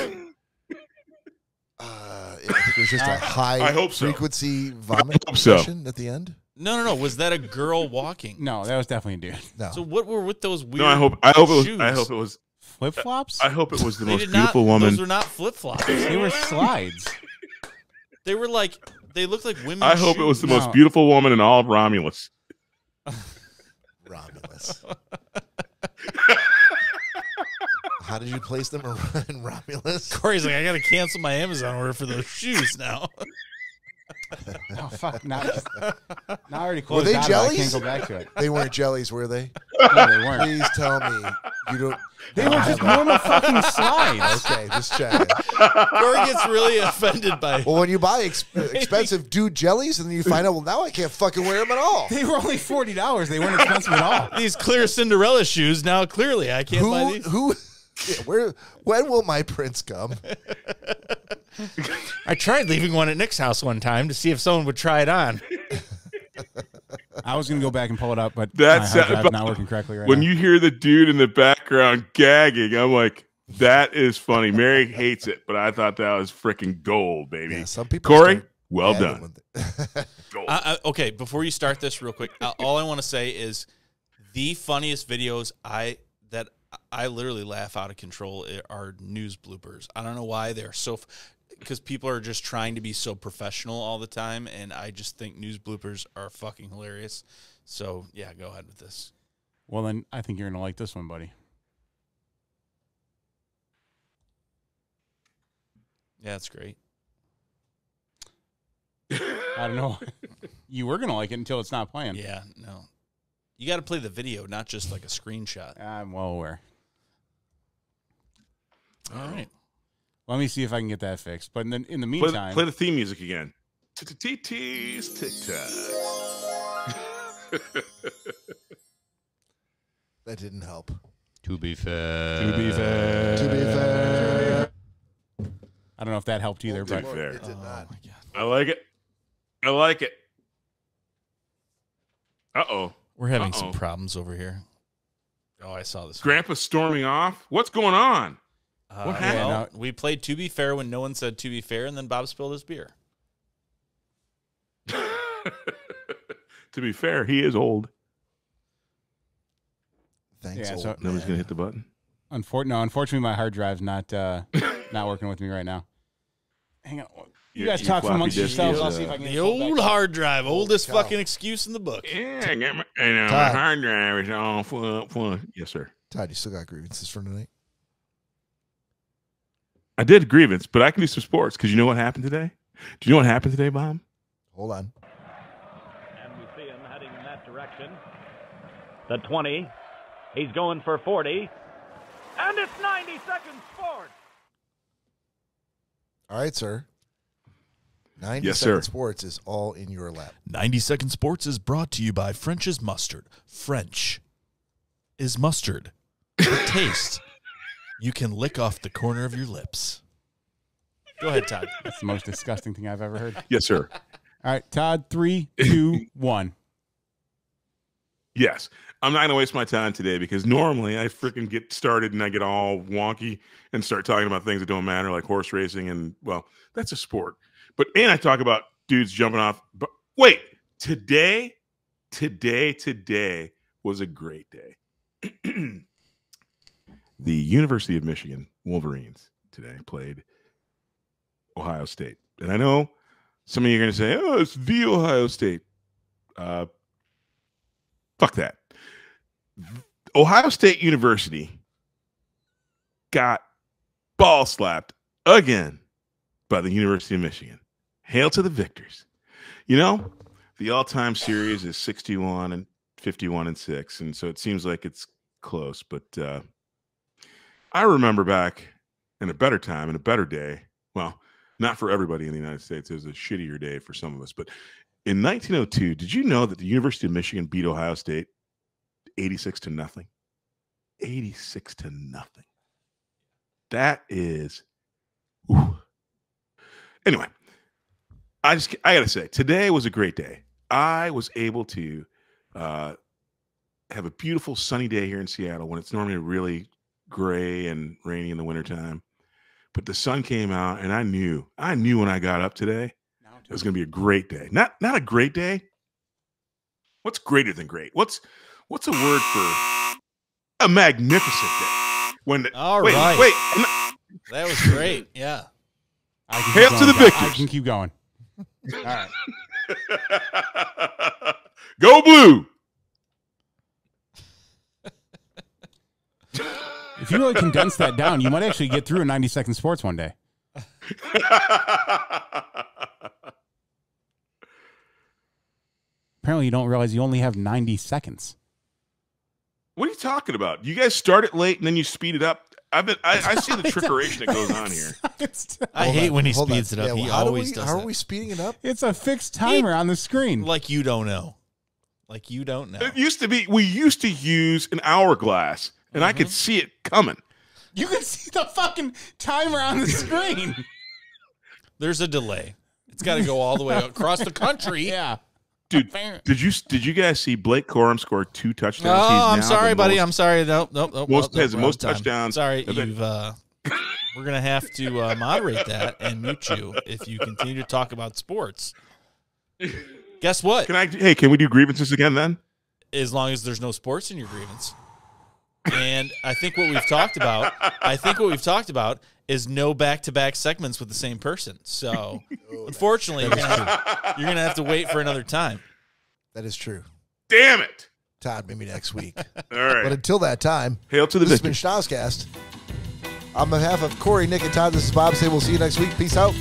I think it was just a high I hope so. frequency vomit hope so. session at the end. No. Was that a girl walking? No, that was definitely a dude. No. So what were with those weird No, I hope it was. shoes? I hope it was. Flip flops? I hope it was the They most did beautiful not, woman. Those were not flip-flops. They were slides. They were like, they looked like women's I hope it was the No. most beautiful woman in all of Romulus. Romulus. How did you place them in Romulus? Corey's like, I got to cancel my Amazon order for those shoes now. Oh, fuck. Now I already closed they out. I jellies? can't go back to it. They weren't jellies, were they? No, they weren't. Please tell me you don't. They were just normal fucking slides. Okay, just checking. Corey gets really offended by Well, when you buy expensive dude jellies and then you find out, well, now I can't fucking wear them at all. They were only $40. They weren't expensive at all. these clear Cinderella shoes. Now, clearly, I can't buy these. When will my prince come? I tried leaving one at Nick's house one time to see if someone would try it on. I was going to go back and pull it up, but That's my hard drive's not working correctly right when now. you hear the dude in the background gagging, I'm like, that is funny. Mary hates it, but I thought that was freaking gold, baby. Yeah, some people Corey, start well gagging done. with it. Gold. Okay, before you start this real quick, all I want to say is the funniest videos I literally laugh out of control are news bloopers. I don't know why they're so because people are just trying to be so professional all the time, and I just think news bloopers are fucking hilarious. So, yeah, go ahead with this. Well, then I think you're going to like this one, buddy. Yeah, that's great. I don't know. You were going to like it until it's not playing. Yeah, no. You got to play the video, not just like a screenshot. I'm well aware. All right. Let me see if I can get that fixed. But in the meantime, Play the theme music again. TT's TikTok. That didn't help. To be fair. I don't know if that helped either, To be but fair. It did not. My God. I like it. I like it. Uh-oh. We're having some problems over here. Oh, I saw this. Grandpa's storming off? What's going on? What happened? Well, we played To Be Fair when no one said To Be Fair, and then Bob spilled his beer. To be fair, he is old. Thanks, Yeah, old so- man. Nobody's going to hit the button. unfortunately, my hard drive's not working with me right now. Hang on. You guys Your talk floppy amongst disk yourselves. is, I'll see if I can The get it pulled old back. hard drive, oldest cow. fucking excuse in the book. Yeah, I got my, my Todd. hard drive is all full. Yes, sir. Todd, you still got grievances from tonight? I did grievance, but I can do some sports because you know what happened today? Do you know what happened today, Bob? Hold on. And we see him heading in that direction. The 20. He's going for 40. And it's 90 seconds forward. All right, sir. 90 Yes, Second sir. Sports is all in your lap. 90 Second Sports is brought to you by French's Mustard. French is mustard. For taste, you can lick off the corner of your lips. Go ahead, Todd. That's the most disgusting thing I've ever heard. Yes, sir. All right, Todd, 3, 2, 1. Yes. I'm not going to waste my time today because normally I freaking get started and I get all wonky and start talking about things that don't matter, like horse racing. And, well, that's a sport. And I talk about dudes jumping off. But wait, today was a great day. The University of Michigan Wolverines today played Ohio State. And I know some of you are going to say, oh, it's the Ohio State. Fuck that. Ohio State University got ball slapped again by the University of Michigan. Hail to the victors. You know, the all-time series is 61 and 51 and 6, and so it seems like it's close. But I remember back in a better time, in a better day. Well, not for everybody in the United States. It was a shittier day for some of us. But in 1902, did you know that the University of Michigan beat Ohio State 86-0? 86-0. That is. Ooh. Anyway, I gotta say, today was a great day. I was able to have a beautiful sunny day here in Seattle when it's normally really gray and rainy in the wintertime. But the sun came out, and I knew when I got up today it was going to be a great day. Not a great day. What's greater than great? What's a word for a magnificent day? When All wait, right. wait. That was great. Yeah. I can Hail keep to going, the Todd. victors. I can keep going. All right. Go blue. If you really condense that down, you might actually get through a 90 Second Sports one day. Apparently, you don't realize you only have 90 seconds. What are you talking about? You guys start it late and then you speed it up. I see the trickeration that goes on here. I hate when he Hold on. speeds it up. Yeah, He well, how always does How that. are we speeding it up? It's a fixed timer on the screen. Like you don't know. Like you don't know. It used to be, we used to use an hourglass and I could see it coming. You can see the fucking timer on the screen. There's a delay. It's got to go all the way across the country. Yeah. Dude, did you guys see Blake Corum score 2 touchdowns? Oh, I'm sorry, buddy. I'm sorry. Nope. Has the most touchdowns. Sorry, you've. We're gonna have to moderate that and mute you if you continue to talk about sports. Guess what? Can we do grievances again then? As long as there's no sports in your grievance. And I think what we've talked about is no back-to-back segments with the same person. So, unfortunately, you're gonna have to wait for another time. That is true. Damn it, Todd. Maybe next week. All right. But until that time, hail to the this victor. has been Schnozzcast. On behalf of Cory, Nick, and Todd, this is Bob. Say we'll see you next week. Peace out.